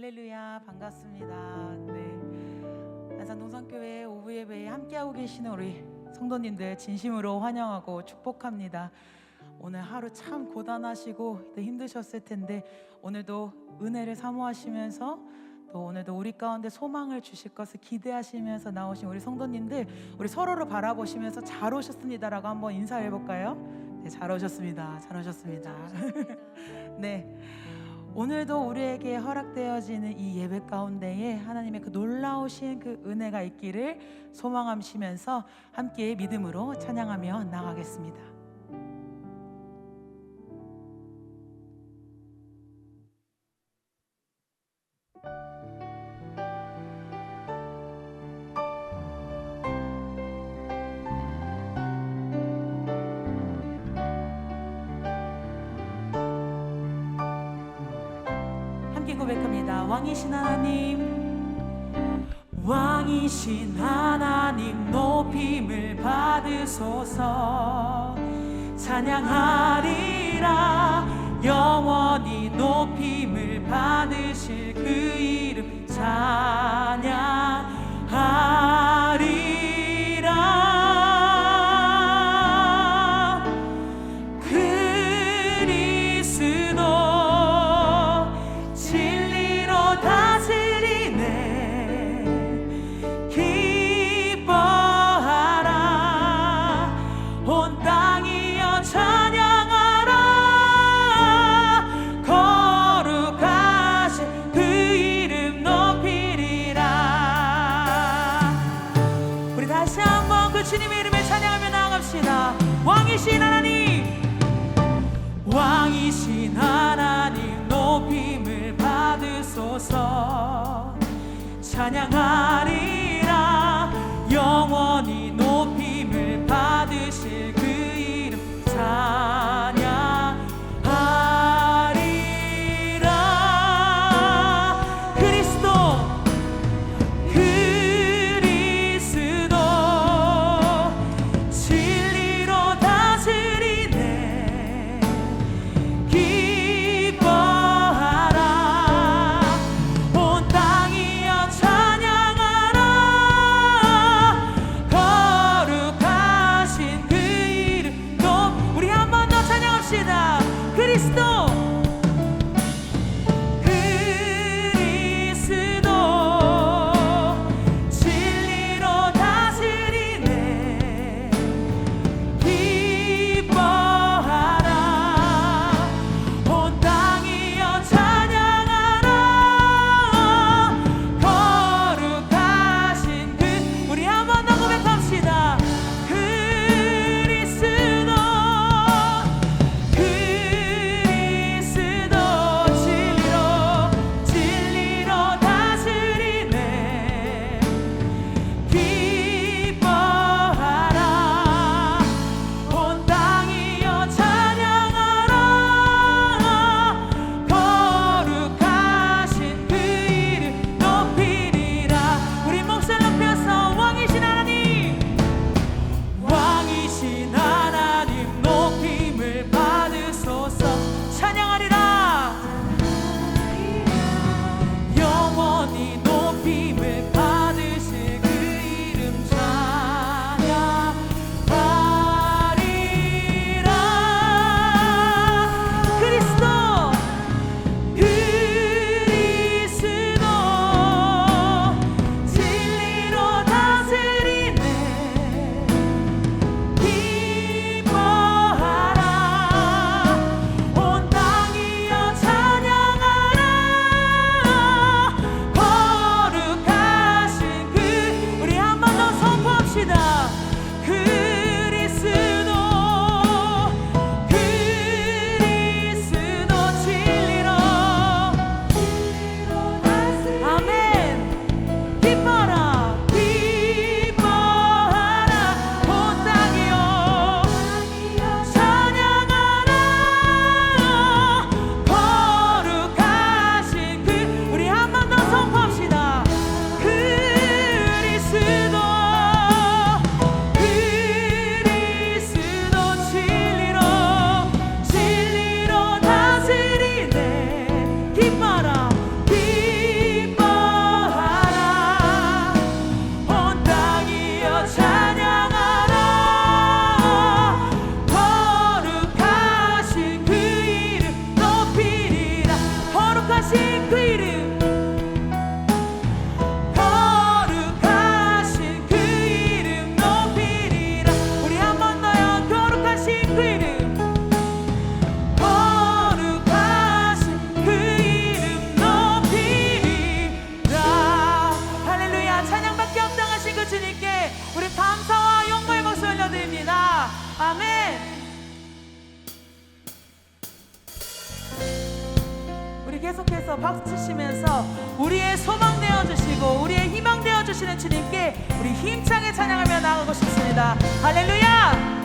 할렐루야, 반갑습니다. 네, 안산 동산교회 오후 예배에 함께하고 계시는 우리 성도님들 진심으로 환영하고 축복합니다. 오늘 하루 참 고단하시고 힘드셨을 텐데 오늘도 은혜를 사모하시면서 또 오늘도 우리 가운데 소망을 주실 것을 기대하시면서 나오신 우리 성도님들, 우리 서로를 바라보시면서 잘 오셨습니다라고 한번 인사해 볼까요? 네, 잘 오셨습니다. 잘 오셨습니다. 네, 오늘도 우리에게 허락되어지는 이 예배 가운데에 하나님의 그 놀라우신 그 은혜가 있기를 소망하시면서 함께 믿음으로 찬양하며 나가겠습니다. 고백합니다. 왕이신 하나님, 왕이신 하나님 높임을 받으소서. 찬양하리라 영원히 높임을 받으실 그 이름 찬양하리라. 왕이신 하나님, 왕이신 하나님 높임을 받으소서. 찬양하리라 영원히 높임을 받으실 그 이름 찬양하리라. 그리스도 기뻐하라. 온 땅이여 찬양하라. 거룩하신 그 이름, 거룩하신 그 이름 높이리라. 우리 한 번 더요. 거룩하신 그 이름, 거룩하신 그 이름 높이리라. 할렐루야. 찬양받기 합당하신 그 주님께 우리 감사와 영광의 박수 올려드립니다. 아멘. 우리 계속해서 박수 치시면서 우리의 소망 되어주시고 우리의 희망 되어주시는 주님께 우리 힘차게 찬양하며 나아가고 싶습니다. 할렐루야.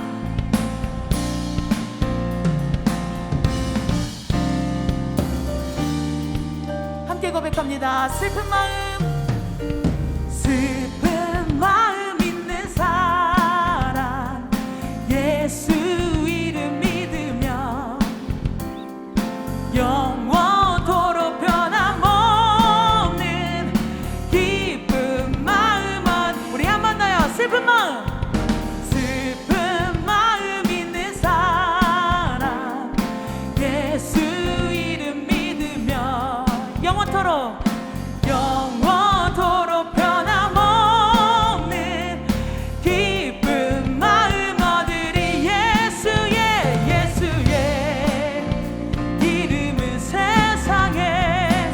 함께 고백합니다. 슬픈 마음 있는 사람 예수 이름 믿으며 영원토록 변함없는 기쁜 마음은 우리 한 번 더요. 슬픈 마음 있는 사람 예수 이름 믿으며 영원토록 변함없는 기쁜 마음 얻으리. 예수의 이름은 세상에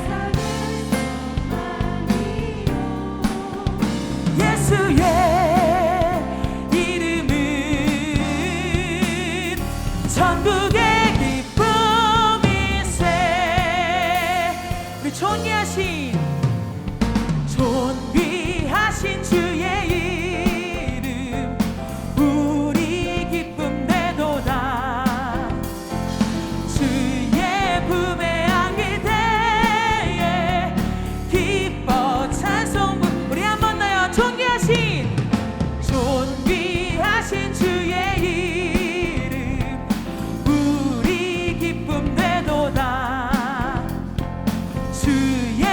예수의 이름은 천국의 기쁨이세. 우리 존귀하신 주의 이름 우리 기쁨 되도다. 주의 품에 안길 때에 기뻐 찬송 부르. 우리 한 번 더요. 존귀하신 주의 이름 우리 기쁨 되도다. 주의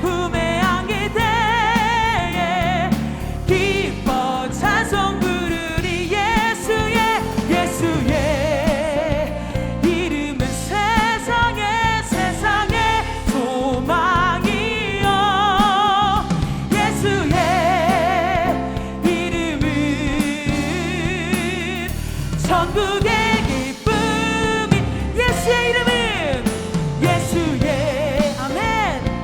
품에 안길 때에 기뻐 찬송 부르리. 예수의 이름은 세상의 소망이요. 예수의 이름은 천국의 기쁨이. 예수의 이름은 아멘.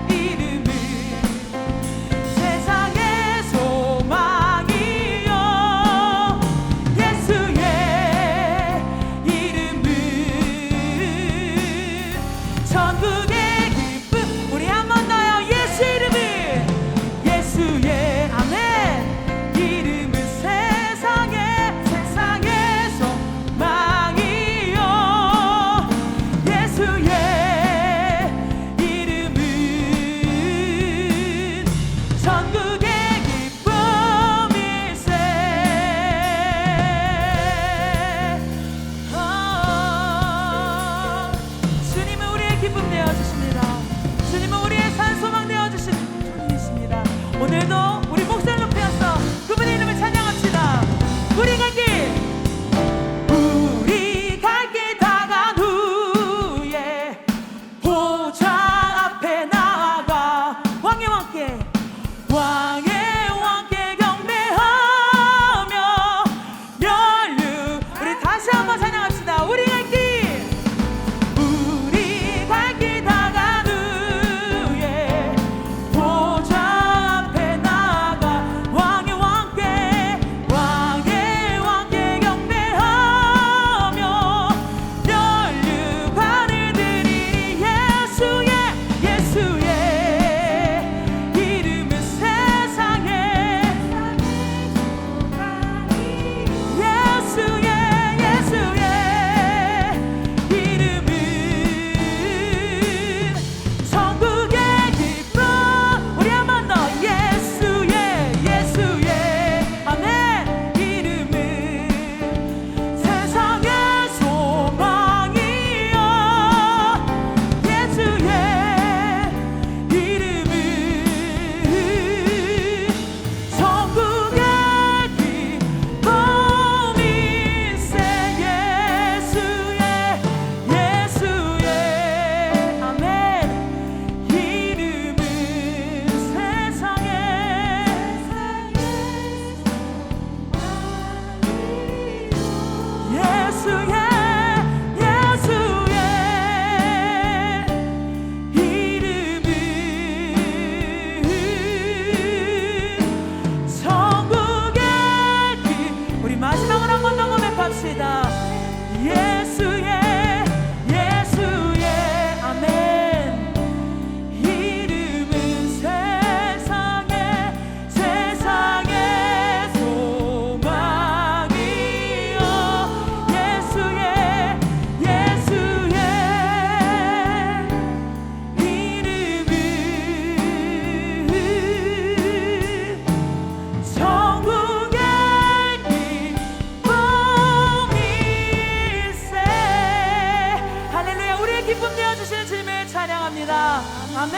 아멘.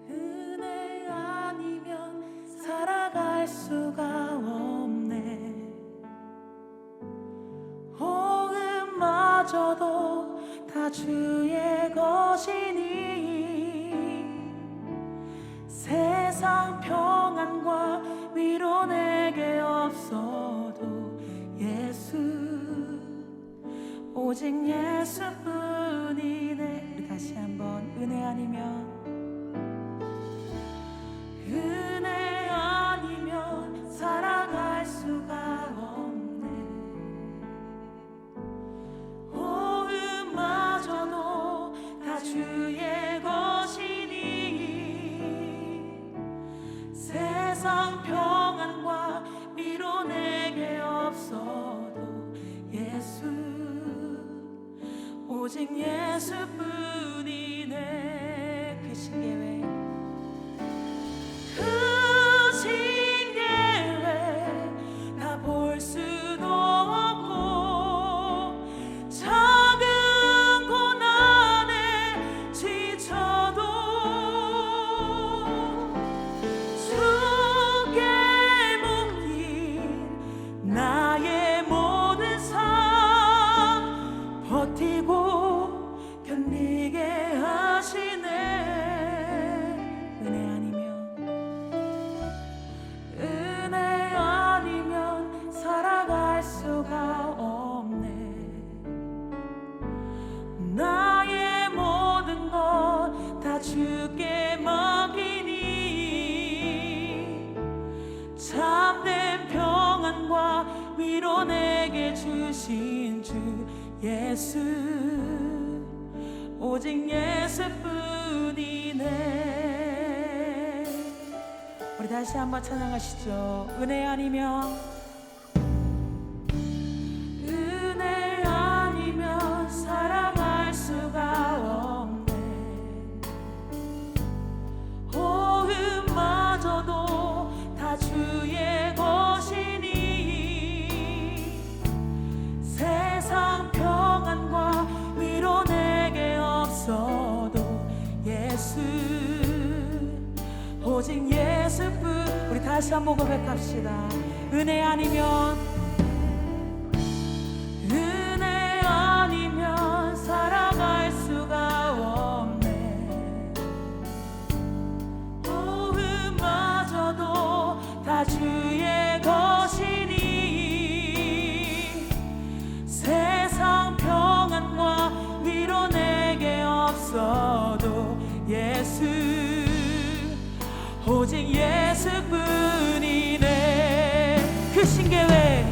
은혜 아니면 살아갈 수가 없네. 호흡마저도 다 주의 것이니 세상 평안과 위로 내게 없어도 예수, 오직 예수뿐이네. 우리 다시 한번 은혜 아니면, 은혜 아니면 살아갈 수가 없네. 호흡마저도 다 주의 것이니 세상 평안과 위로 내게 없어도 예수, 오직 예수뿐이네. 그 신계회, 그 신계회 다 볼 수도 없고 작은 고난에 지쳐도 주께 묶인 나의 모든 삶 버티고 견디게 하시네. 은혜 아니면 살아갈 수가 없네. 나의 모든 것 다 주께 맡기니 참된 평안과 위로 내게 주신 주 예수, 오직 예수뿐이네. 우리 다시 한번 찬양하시죠. 은혜 아니면, 은혜 아니면 살아갈 수가 없네. 호흡마저도 다 주의 것이니 세상 평안과 위로 내게 없어도 예수, 오직 예수뿐. 우리 다시 한번 고백합시다. 은혜 아니면, 은혜 아니면 살아갈 수가 없네. 호흡마저도 다 주의 것이니 세상 평안과 위로 내게 없어도 예수, 오직 예수뿐이네. 그 신계회,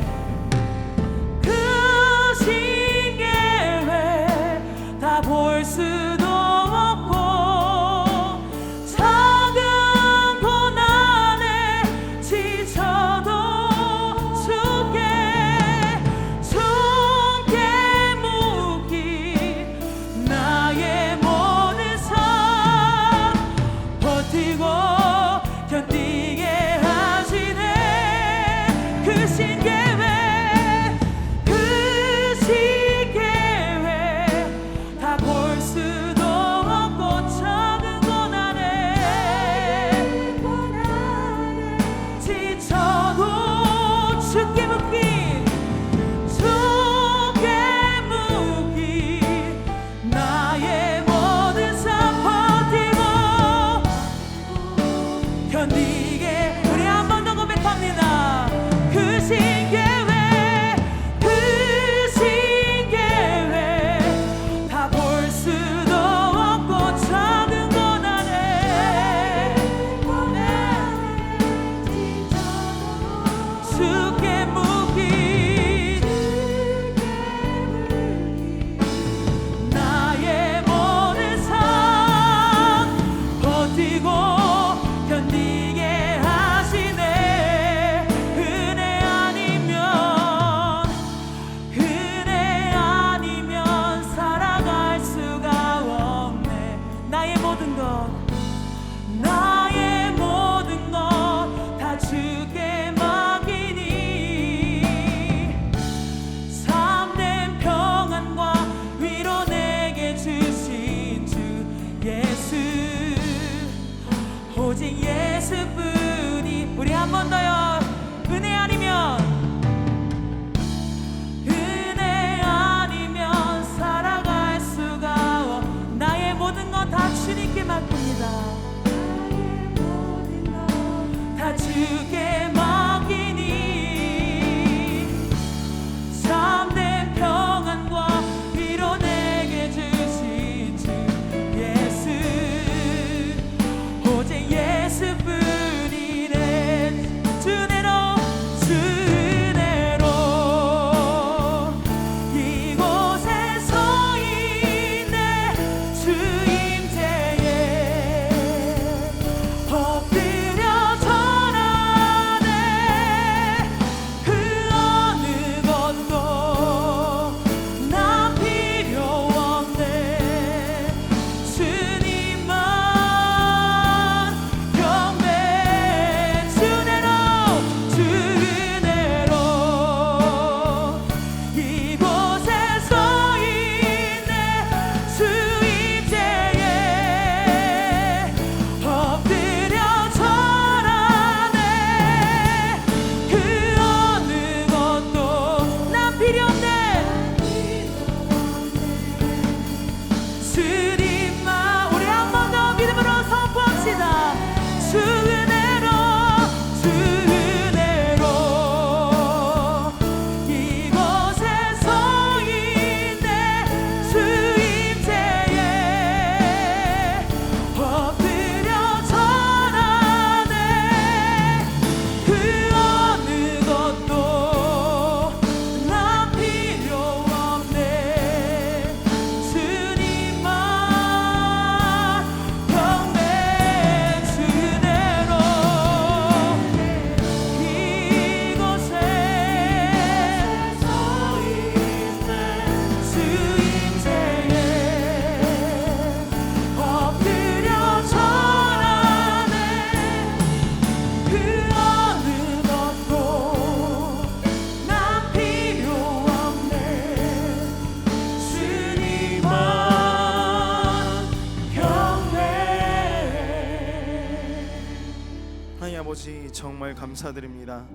아버지 정말 감사드립니다.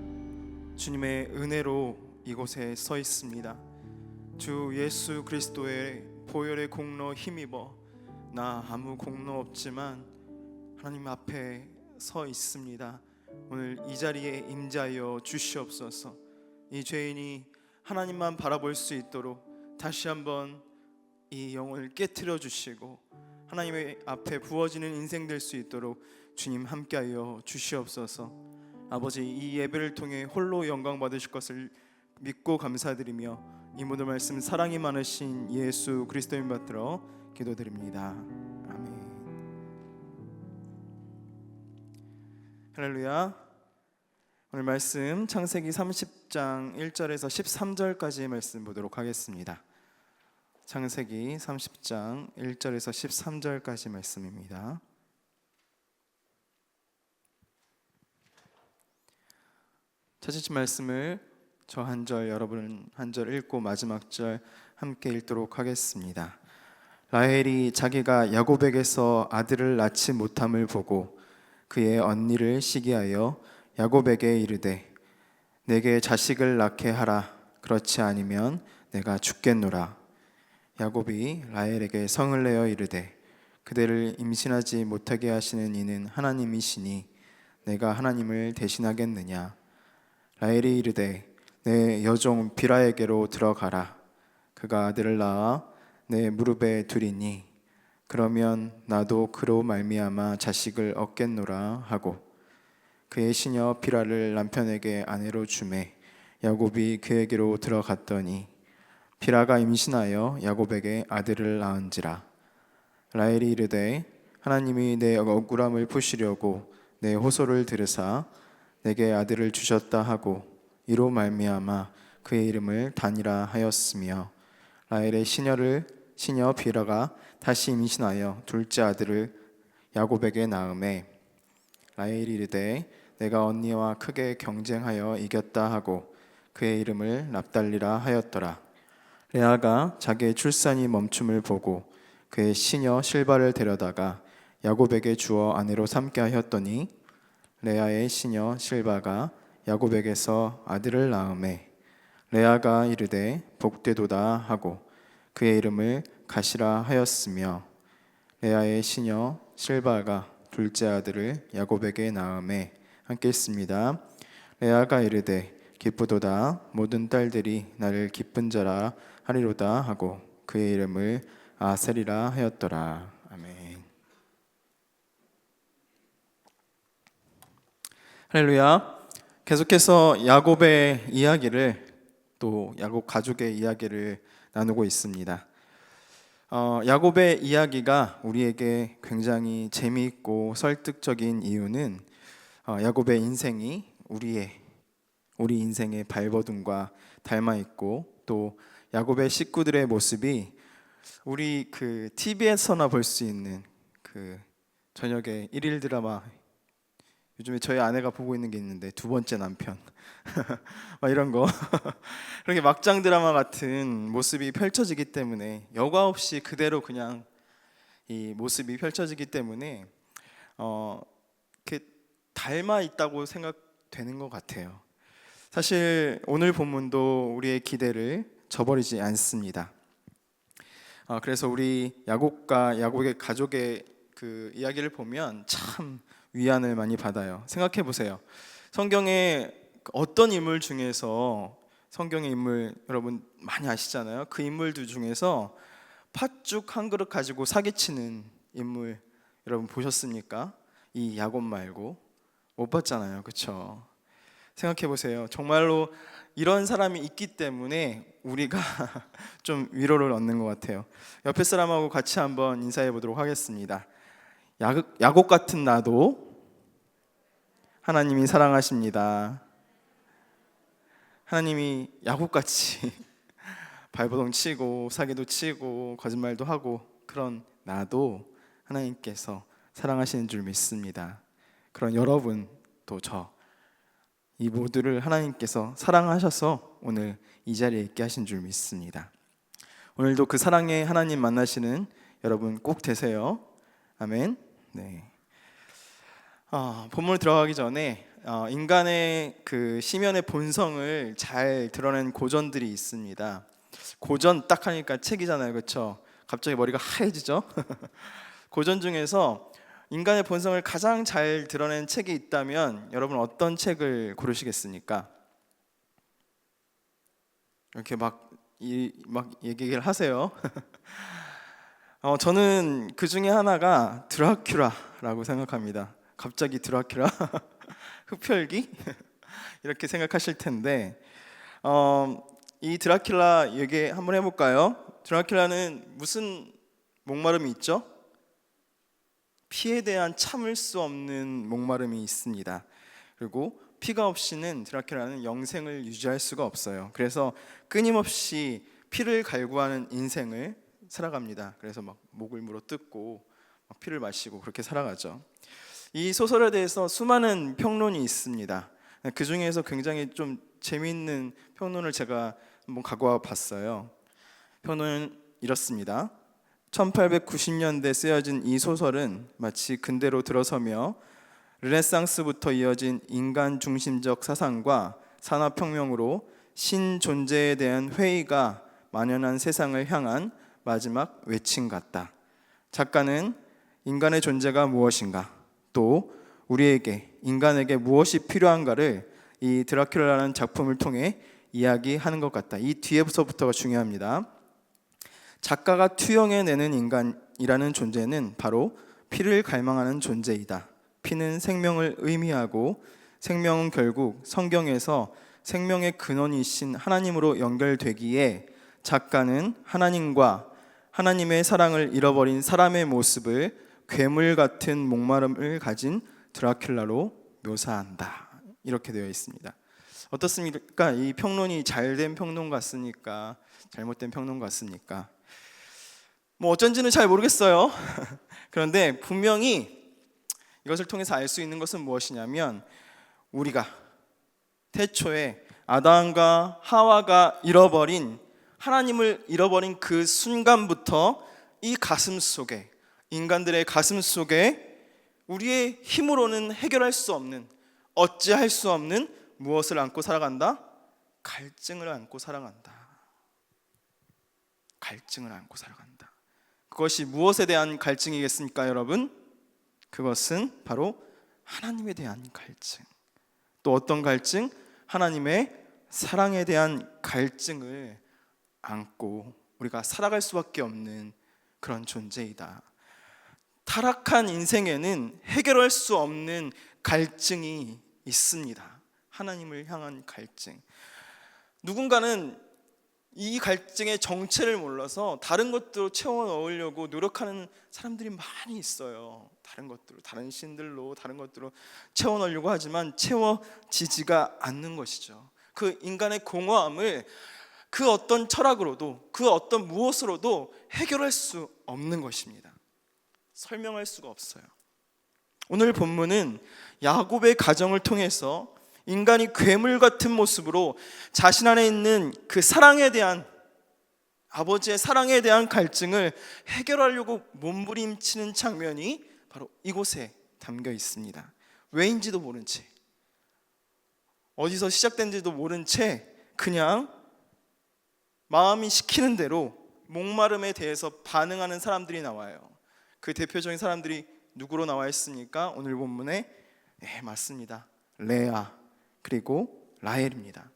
주님의 은혜로 이곳에 서 있습니다. 주 예수 그리스도의 보혈의 공로 힘입어 나 아무 공로 없지만 하나님 앞에 서 있습니다. 오늘 이 자리에 임재하여 주시옵소서. 이 죄인이 하나님만 바라볼 수 있도록 다시 한번 이 영혼을 깨트려 주시고 하나님의 앞에 부어지는 인생 될 수 있도록 주님 함께하여 주시옵소서. 아버지, 이 예배를 통해 홀로 영광 받으실 것을 믿고 감사드리며 이 모든 말씀 사랑이 많으신 예수 그리스도인 받들어 기도드립니다. 아멘. 할렐루야. 오늘 말씀 창세기 30장 1절에서 13절까지의 말씀 보도록 하겠습니다. 창세기 30장 1절에서 13절까지 말씀입니다. 찾으신 말씀을 저 한 절, 여러분 한 절 읽고 마지막 절 함께 읽도록 하겠습니다. 라헬이 자기가 야곱에게서 아들을 낳지 못함을 보고 그의 언니를 시기하여 야곱에게 이르되 내게 자식을 낳게 하라. 그렇지 아니면 내가 죽겠노라. 야곱이 라헬에게 성을 내어 이르되 그대를 임신하지 못하게 하시는 이는 하나님이시니 내가 하나님을 대신하겠느냐. 라헬이 이르되 내 여종 비라에게로 들어가라. 그가 아들을 낳아 내 무릎에 두리니 그러면 나도 그로 말미암아 자식을 얻겠노라 하고 그의 시녀 비라를 남편에게 아내로 주매 야곱이 그에게로 들어갔더니 비라가 임신하여 야곱에게 아들을 낳은지라. 라헬이 이르되 하나님이 내 억울함을 푸시려고 내 호소를 들으사 내게 아들을 주셨다 하고 이로 말미암아 그의 이름을 단이라 하였으며 라헬의 시녀 비라가 다시 임신하여 둘째 아들을 야곱에게 낳음에 라헬이 이르되 내가 언니와 크게 경쟁하여 이겼다 하고 그의 이름을 납달리라 하였더라. 레아가 자기의 출산이 멈춤을 보고 그의 시녀 실바를 데려다가 야곱에게 주어 아내로 삼게 하였더니 레아의 시녀 실바가 야곱에게서 아들을 낳음에 레아가 이르되 복되도다 하고 그의 이름을 가시라 하였으며 레아의 시녀 실바가 둘째 아들을 야곱에게 낳음에 함께 읽습니다. 레아가 이르되 기쁘도다 모든 딸들이 나를 기쁜 자라 하리로다 하고 그의 이름을 아셀이라 하였더라. 아멘. 할렐루야. 계속해서 야곱의 이야기를 또 야곱 가족의 이야기를 나누고 있습니다. 야곱의 이야기가 우리에게 굉장히 재미있고 설득적인 이유는 야곱의 인생이 우리 인생의 발버둥과 닮아 있고 또 야곱의 식구들의 모습이 우리 그 TV에서나 볼 수 있는 그 저녁에 일일 드라마, 요즘에 저희 아내가 보고 있는 게 있는데 두 번째 남편 막 이런 거 그렇게 막장 드라마 같은 모습이 펼쳐지기 때문에 여과 없이 그대로 그냥 이 모습이 펼쳐지기 때문에 이렇게 닮아 있다고 생각되는 것 같아요. 사실 오늘 본문도 우리의 기대를 저버리지 않습니다. 그래서 우리 야곱과 야곱의 가족의 그 이야기를 보면 참 위안을 많이 받아요. 생각해 보세요. 성경에 어떤 인물 중에서 성경의 인물 여러분 많이 아시잖아요. 그 인물들 중에서 팥죽 한 그릇 가지고 사기치는 인물 여러분 보셨습니까? 이 야곱 말고 못 봤잖아요. 그렇죠? 생각해 보세요. 정말로 이런 사람이 있기 때문에 우리가 좀 위로를 얻는 것 같아요. 옆에 사람하고 같이 한번 인사해 보도록 하겠습니다. 야곱 같은 나도 하나님이 사랑하십니다. 하나님이 야곱같이 발버둥 치고 사기도 치고 거짓말도 하고 그런 나도 하나님께서 사랑하시는 줄 믿습니다. 그런 여러분 또 저 이 모두를 하나님께서 사랑하셔서 오늘 이 자리에 있게 하신 줄 믿습니다. 오늘도 그 사랑의 하나님 만나시는 여러분 꼭 되세요. 아멘. 네. 본문 들어가기 전에 인간의 그 심연의 본성을 잘 드러낸 고전들이 있습니다. 고전 딱 하니까 책이잖아요, 그렇죠? 갑자기 머리가 하얘지죠? 고전 중에서 인간의 본성을 가장 잘 드러낸 책이 있다면 여러분 어떤 책을 고르시겠습니까? 이렇게 막 얘기를 하세요. 저는 그 중에 하나가 드라큘라라고 생각합니다. 갑자기 드라큘라? 흡혈귀? 이렇게 생각하실 텐데 이 드라큘라 얘기 한번 해볼까요? 드라큘라는 무슨 목마름이 있죠? 피에 대한 참을 수 없는 목마름이 있습니다. 그리고 피가 없이는 드라큘라는 영생을 유지할 수가 없어요. 그래서 끊임없이 피를 갈구하는 인생을 살아갑니다. 그래서 막 목을 물어 뜯고 막 피를 마시고 그렇게 살아가죠. 이 소설에 대해서 수많은 평론이 있습니다. 그 중에서 굉장히 좀 재미있는 평론을 제가 한번 갖고 봤어요. 평론은 이렇습니다. 1890년대 쓰여진 이 소설은 마치 근대로 들어서며 르네상스부터 이어진 인간 중심적 사상과 산업혁명으로 신존재에 대한 회의가 만연한 세상을 향한 마지막 외침 같다. 작가는 인간의 존재가 무엇인가, 또 우리에게 인간에게 무엇이 필요한가를 이 드라큘라라는 작품을 통해 이야기하는 것 같다. 이 뒤에서부터가 중요합니다. 작가가 투영해내는 인간이라는 존재는 바로 피를 갈망하는 존재이다. 피는 생명을 의미하고 생명은 결국 성경에서 생명의 근원이신 하나님으로 연결되기에 작가는 하나님과 하나님의 사랑을 잃어버린 사람의 모습을 괴물 같은 목마름을 가진 드라큘라로 묘사한다. 이렇게 되어 있습니다. 어떻습니까? 이 평론이 잘된 평론 같습니까? 잘못된 평론 같습니까? 뭐 어쩐지는 잘 모르겠어요. 그런데 분명히 이것을 통해서 알 수 있는 것은 무엇이냐면 우리가 태초에 아담과 하와가 하나님을 잃어버린 그 순간부터 이 가슴 속에, 인간들의 가슴 속에 우리의 힘으로는 해결할 수 없는, 어찌할 수 없는 무엇을 안고 살아간다? 갈증을 안고 살아간다. 갈증을 안고 살아간다. 그것이 무엇에 대한 갈증이겠습니까, 여러분? 그것은 바로 하나님에 대한 갈증. 또 어떤 갈증? 하나님의 사랑에 대한 갈증을 안고 우리가 살아갈 수밖에 없는 그런 존재이다. 타락한 인생에는 해결할 수 없는 갈증이 있습니다. 하나님을 향한 갈증. 누군가는 이 갈증의 정체를 몰라서 다른 것들로 채워 넣으려고 노력하는 사람들이 많이 있어요. 다른 것들로, 다른 신들로, 다른 것들로 채워 넣으려고 하지만 채워지지가 않는 것이죠. 그 인간의 공허함을 그 어떤 철학으로도, 그 어떤 무엇으로도 해결할 수 없는 것입니다. 설명할 수가 없어요. 오늘 본문은 야곱의 가정을 통해서 인간이 괴물 같은 모습으로 자신 안에 있는 그 사랑에 대한, 아버지의 사랑에 대한 갈증을 해결하려고 몸부림치는 장면이 바로 이곳에 담겨 있습니다. 왜인지도 모른 채, 어디서 시작된지도 모른 채 그냥 마음이 시키는 대로 목마름에 대해서 반응하는 사람들이 나와요. 그 대표적인 사람들이 누구로 나와 있습니까? 오늘 본문에 맞습니다. 레아 그리고 라헬입니다.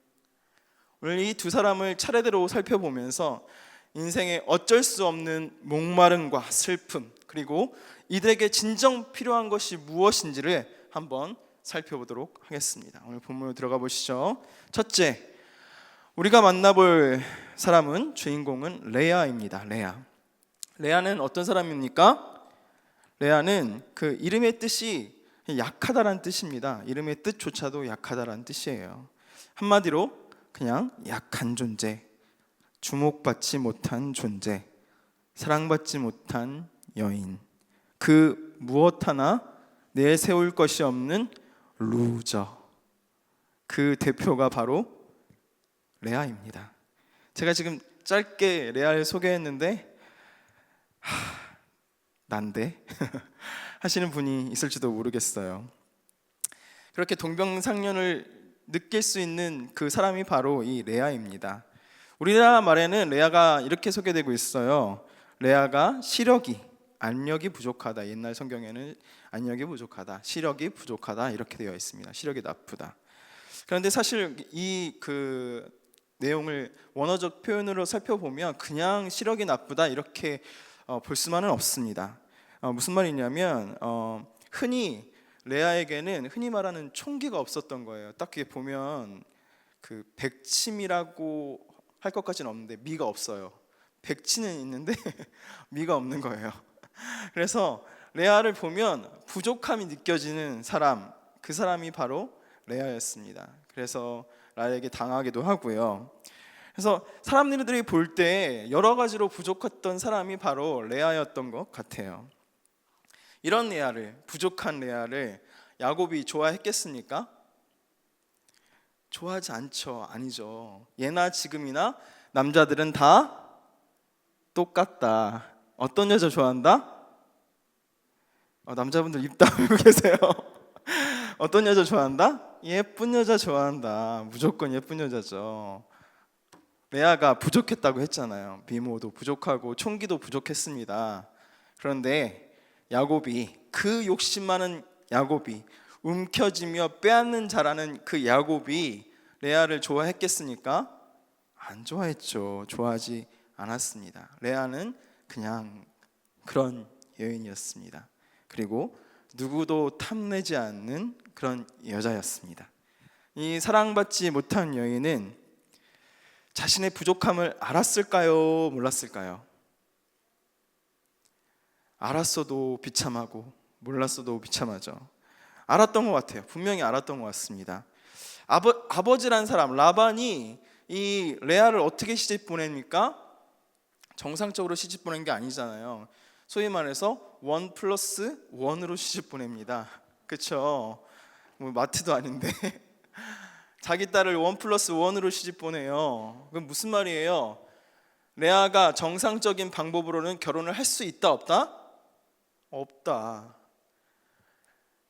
오늘 이 두 사람을 차례대로 살펴보면서 인생에 어쩔 수 없는 목마름과 슬픔, 그리고 이들에게 진정 필요한 것이 무엇인지를 한번 살펴보도록 하겠습니다. 오늘 본문으로 들어가 보시죠. 첫째, 우리가 만나볼 사람은, 주인공은 레아입니다. 레아는 어떤 사람입니까? 레아는 그 이름의 뜻이 약하다라는 뜻입니다. 이름의 뜻조차도 약하다라는 뜻이에요. 한마디로 그냥 약한 존재, 주목받지 못한 존재, 사랑받지 못한 여인, 그 무엇 하나 내세울 것이 없는 루저, 그 대표가 바로 레아입니다. 제가 지금 짧게 레아를 소개했는데 난데 하시는 분이 있을지도 모르겠어요. 그렇게 동병상련을 느낄 수 있는 그 사람이 바로 이 레아입니다. 우리나라 말에는 레아가 이렇게 소개되고 있어요. 레아가 시력이 안력이 부족하다. 옛날 성경에는 안력이 부족하다, 시력이 부족하다 이렇게 되어 있습니다. 시력이 나쁘다. 그런데 사실 이 내용을 원어적 표현으로 살펴보면 그냥 시력이 나쁘다 이렇게 볼 수만은 없습니다. 무슨 말이냐면 흔히 레아에게는 흔히 말하는 총기가 없었던 거예요. 딱 이렇게 보면 그 백침이라고 할 것까지는 없는데 미가 없어요. 백치는 있는데 미가 없는 거예요. 그래서 레아를 보면 부족함이 느껴지는 사람, 그 사람이 바로 레아였습니다. 그래서 라에게 당하기도 하고요. 그래서 사람들이 볼 때 여러 가지로 부족했던 사람이 바로 레아였던 것 같아요. 이런 레아를, 부족한 레아를 야곱이 좋아했겠습니까? 좋아하지 않죠. 아니죠. 예나 지금이나 남자들은 다 똑같다. 어떤 여자 좋아한다? 남자분들 입 다물고 계세요. 어떤 여자 좋아한다? 예쁜 여자 좋아한다. 무조건 예쁜 여자죠. 레아가 부족했다고 했잖아요. 미모도 부족하고 총기도 부족했습니다. 그런데 야곱이, 그 욕심 많은 야곱이, 움켜쥐며 빼앗는 자라는 그 야곱이 레아를 좋아했겠습니까? 안 좋아했죠. 좋아하지 않았습니다. 레아는 그냥 그런 여인이었습니다. 그리고 누구도 탐내지 않는 그런 여자였습니다. 이 사랑받지 못한 여인은 자신의 부족함을 알았을까요? 몰랐을까요? 알았어도 비참하고 몰랐어도 비참하죠. 알았던 것 같아요. 분명히 알았던 것 같습니다. 아버지란 사람 라반이 이 레아를 어떻게 시집 보냅니까? 정상적으로 시집 보낸 게 아니잖아요. 소위 말해서 1+1으로 시집 보냅니다. 그렇죠? 뭐 마트도 아닌데 자기 딸을 1+1으로 시집 보내요. 그럼 무슨 말이에요? 레아가 정상적인 방법으로는 결혼을 할 수 있다 없다? 없다.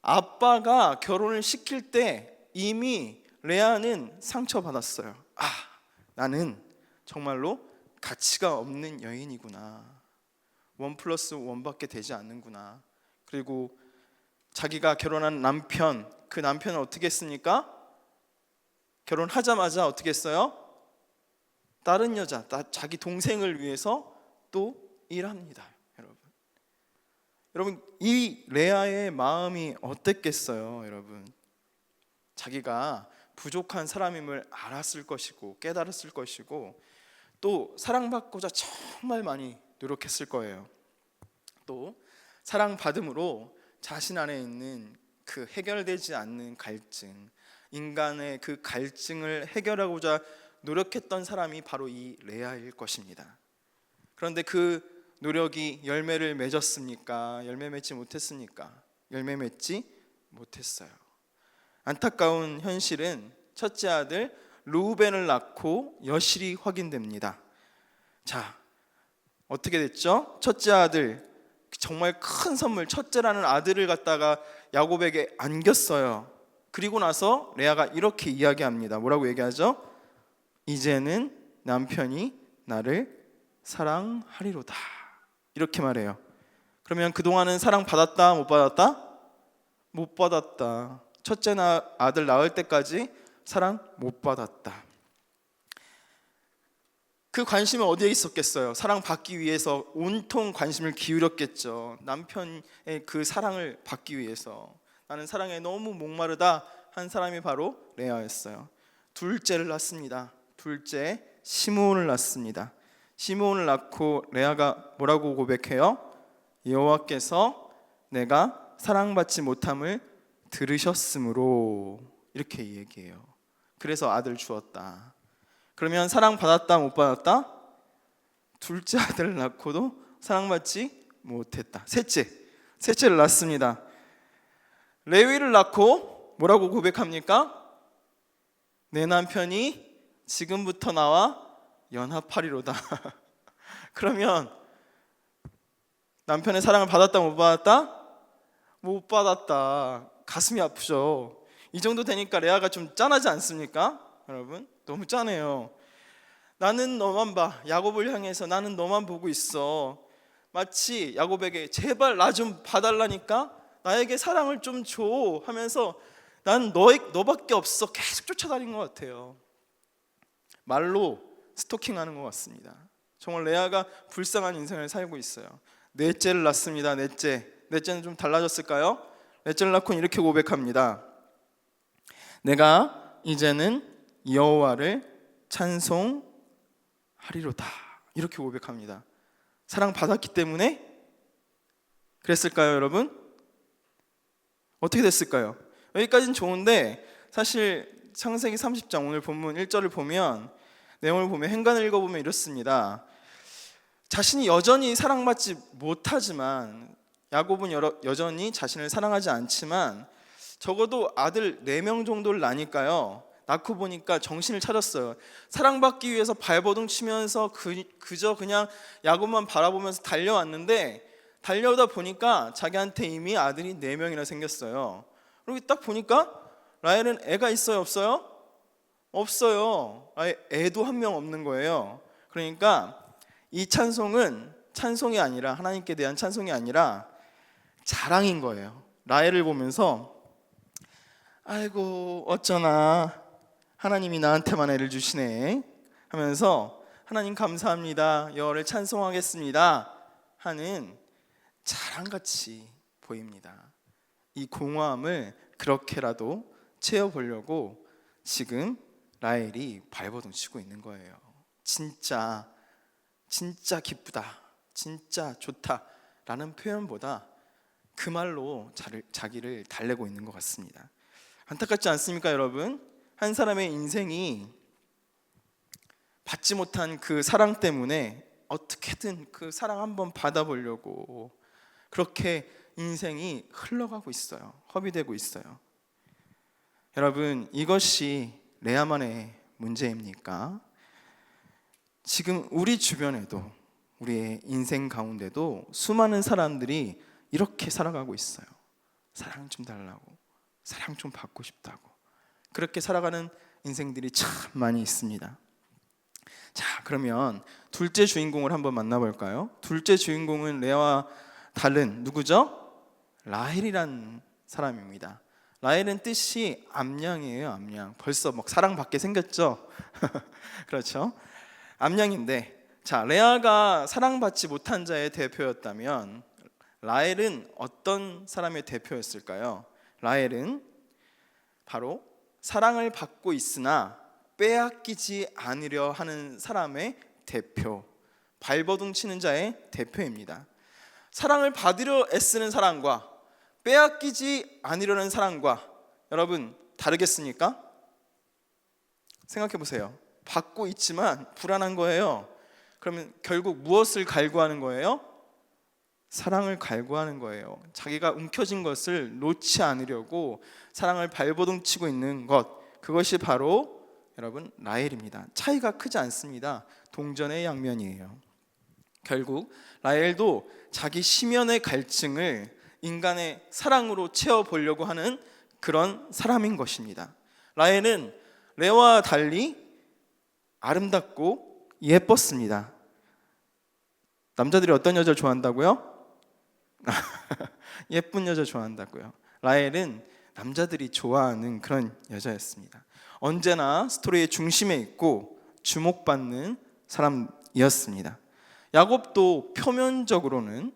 아빠가 결혼을 시킬 때 이미 레아는 상처받았어요. 나는 정말로 가치가 없는 여인이구나. 1+1밖에 되지 않는구나. 그리고 자기가 결혼한 남편, 그 남편은 어떻게 했습니까? 결혼하자마자 어떻게 했어요? 다른 여자, 자기 동생을 위해서 또 일합니다. 여러분 이 레아의 마음이 어땠겠어요? 여러분 자기가 부족한 사람임을 알았을 것이고 깨달았을 것이고 또 사랑받고자 정말 많이 노력했을 거예요. 또 사랑받음으로 자신 안에 있는 그 해결되지 않는 갈증, 인간의 그 갈증을 해결하고자 노력했던 사람이 바로 이 레아일 것입니다. 그런데 그 노력이 열매를 맺었습니까? 열매 맺지 못했습니까? 열매 맺지 못했어요. 안타까운 현실은 첫째 아들 르우벤을 낳고 여실히 확인됩니다. 자, 어떻게 됐죠? 첫째 아들, 정말 큰 선물, 첫째라는 아들을 갖다가 야곱에게 안겼어요. 그리고 나서 레아가 이렇게 이야기합니다. 뭐라고 얘기하죠? 이제는 남편이 나를 사랑하리로다. 이렇게 말해요. 그러면 그동안은 사랑받았다 못 받았다? 못 받았다. 첫째 아들 낳을 때까지 사랑 못 받았다. 그 관심은 어디에 있었겠어요? 사랑받기 위해서 온통 관심을 기울였겠죠. 남편의 그 사랑을 받기 위해서. 나는 사랑에 너무 목마르다 한 사람이 바로 레아였어요. 둘째를 낳습니다. 둘째 시므온을 낳습니다. 시므온을 낳고 레아가 뭐라고 고백해요? 여호와께서 내가 사랑받지 못함을 들으셨으므로 이렇게 얘기해요. 그래서 아들 주었다. 그러면 사랑받았다 못 받았다? 둘째 아들을 낳고도 사랑받지 못했다. 셋째를 낳습니다. 레위를 낳고 뭐라고 고백합니까? 내 남편이 지금부터 나와 연합하리로다. 그러면 남편의 사랑을 받았다 못 받았다? 못 받았다. 가슴이 아프죠. 이 정도 되니까 레아가 좀 짠하지 않습니까? 여러분, 너무 짠해요. 나는 너만 봐. 야곱을 향해서 나는 너만 보고 있어. 마치 야곱에게 제발 나 좀 봐달라니까, 나에게 사랑을 좀 줘 하면서 난 너밖에 없어 계속 쫓아다닌 것 같아요. 말로 스토킹하는 것 같습니다. 정말 레아가 불쌍한 인생을 살고 있어요. 넷째를 낳습니다. 넷째는 좀 달라졌을까요? 넷째를 낳고 이렇게 고백합니다. 내가 이제는 여호와를 찬송하리로다. 이렇게 고백합니다. 사랑받았기 때문에 그랬을까요, 여러분? 어떻게 됐을까요? 여기까지는 좋은데 사실 창세기 30장 오늘 본문 1절을 보면, 내용을 보면, 행간을 읽어보면 이렇습니다. 자신이 여전히 사랑받지 못하지만, 야곱은 여전히 자신을 사랑하지 않지만 적어도 아들 4명 정도를 낳으니까요, 낳고 보니까 정신을 차렸어요. 사랑받기 위해서 발버둥 치면서 그저 그냥 야곱만 바라보면서 달려왔는데, 달려오다 보니까 자기한테 이미 아들이 4명이나 생겼어요. 그리고 딱 보니까 라헬은 애가 있어요, 없어요? 없어요. 아예 애도 한 명 없는 거예요. 그러니까 이 찬송은 찬송이 아니라, 하나님께 대한 찬송이 아니라 자랑인 거예요. 라헬을 보면서 아이고 어쩌나 하나님이 나한테만 애를 주시네 하면서 하나님 감사합니다, 여호와를 찬송하겠습니다 하는 자랑같이 보입니다. 이 공허함을 그렇게라도 채워보려고 지금 라헬이 발버둥 치고 있는 거예요. 진짜 기쁘다, 진짜 좋다 라는 표현보다 그 말로 자기를 달래고 있는 것 같습니다. 안타깝지 않습니까, 여러분? 한 사람의 인생이 받지 못한 그 사랑 때문에 어떻게든 그 사랑 한번 받아보려고 그렇게 인생이 흘러가고 있어요. 허비되고 있어요. 여러분, 이것이 레아만의 문제입니까? 지금 우리 주변에도, 우리의 인생 가운데도 수많은 사람들이 이렇게 살아가고 있어요. 사랑 좀 달라고, 사랑 좀 받고 싶다고, 그렇게 살아가는 인생들이 참 많이 있습니다. 자, 그러면 둘째 주인공을 한번 만나볼까요? 둘째 주인공은 레아와 다른 누구죠? 라헬이란 사람입니다. 라헬은 뜻이 암양이에요. 암양. 벌써 막 사랑받게 생겼죠? 그렇죠? 암양인데, 자, 레아가 사랑받지 못한 자의 대표였다면 라헬은 어떤 사람의 대표였을까요? 라헬은 바로 사랑을 받고 있으나 빼앗기지 않으려 하는 사람의 대표, 발버둥 치는 자의 대표입니다. 사랑을 받으려 애쓰는 사람과 빼앗기지 않으려는 사람과, 여러분 다르겠습니까? 생각해 보세요. 받고 있지만 불안한 거예요. 그러면 결국 무엇을 갈구하는 거예요? 사랑을 갈구하는 거예요. 자기가 움켜쥔 것을 놓지 않으려고 사랑을 발버둥 치고 있는 것, 그것이 바로 여러분 라헬입니다. 차이가 크지 않습니다. 동전의 양면이에요. 결국 라헬도 자기 심연의 갈증을 인간의 사랑으로 채워보려고 하는 그런 사람인 것입니다. 라헬은 레아와 달리 아름답고 예뻤습니다. 남자들이 어떤 여자를 좋아한다고요? 예쁜 여자 좋아한다고요. 라헬은 남자들이 좋아하는 그런 여자였습니다. 언제나 스토리의 중심에 있고 주목받는 사람이었습니다. 야곱도 표면적으로는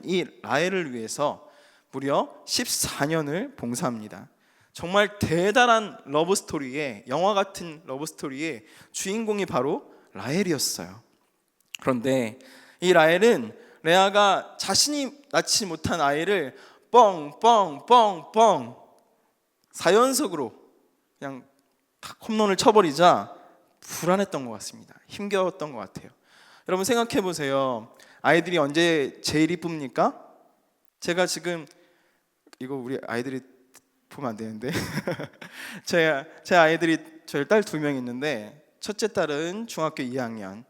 이 라헬을 위해서 무려 14년을 봉사합니다. 정말 대단한 러브스토리의, 영화 같은 러브스토리의 주인공이 바로 라헬이었어요. 그런데 이 라헬은 레아가 자신이 낳지 못한 아이를 뻥뻥뻥뻥 4연속으로 그냥 탁 홈런을 쳐버리자 불안했던 것 같습니다. 힘겨웠던 것 같아요. 여러분 생각해 보세요. 아이들이 언제 제일 이쁩니까? 제가 지금, 이거 우리 아이들이 보면 안 되는데 제 아이들이, 저희 딸 2명 있는데, 첫째 딸은 중학교 2학년,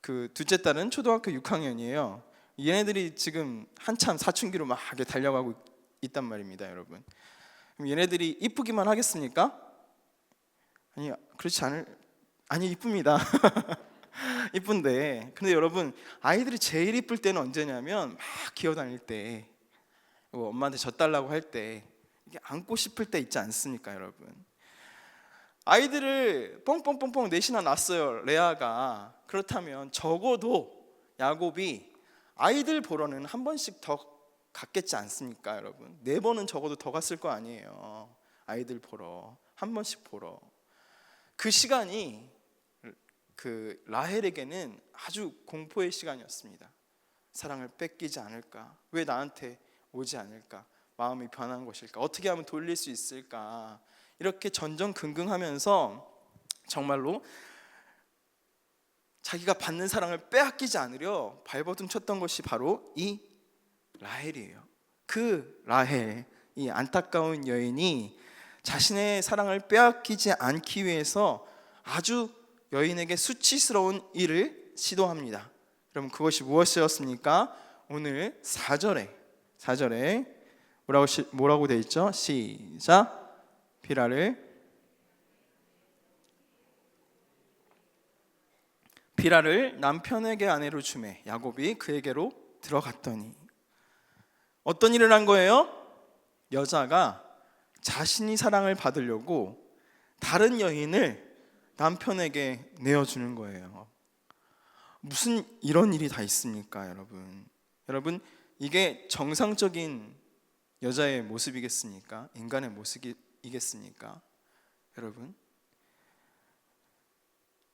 그 둘째 딸은 초등학교 6학년이에요. 얘네들이 지금 한참 사춘기로 막 달려가고 있단 말입니다, 여러분. 그럼 얘네들이 이쁘기만 하겠습니까? 아니, 그렇지 아니, 이쁩니다. 이쁜데, 근데 여러분, 아이들이 제일 이쁠 때는 언제냐면 막 기어다닐 때, 엄마한테 젖달라고 할 때, 이게 안고 싶을 때 있지 않습니까, 여러분? 아이들을 뻥뻥뻥뻥 넷이나 낳았어요, 레아가. 그렇다면 적어도 야곱이 아이들 보러는 한 번씩 더 갔겠지 않습니까, 여러분? 4번은 적어도 더 갔을 거 아니에요. 아이들 보러 한 번씩 보러. 그 시간이 그 라헬에게는 아주 공포의 시간이었습니다. 사랑을 뺏기지 않을까? 왜 나한테 오지 않을까? 마음이 변한 것일까? 어떻게 하면 돌릴 수 있을까? 이렇게 전전긍긍하면서 정말로 자기가 받는 사랑을 빼앗기지 않으려 발버둥 쳤던 것이 바로 이 라헬이에요. 그 라헬, 이 안타까운 여인이 자신의 사랑을 빼앗기지 않기 위해서 아주 여인에게 수치스러운 일을 시도합니다. 그럼 그것이 무엇이었습니까? 오늘 4절에 뭐라고 되어 있죠? 시작. 비라를 남편에게 아내로 주매 야곱이 그에게로 들어갔더니. 어떤 일을 한 거예요? 여자가 자신이 사랑을 받으려고 다른 여인을 남편에게 내어주는 거예요. 무슨 이런 일이 다 있습니까, 여러분? 여러분, 이게 정상적인 여자의 모습이겠습니까? 인간의 모습이겠습니까? 여러분,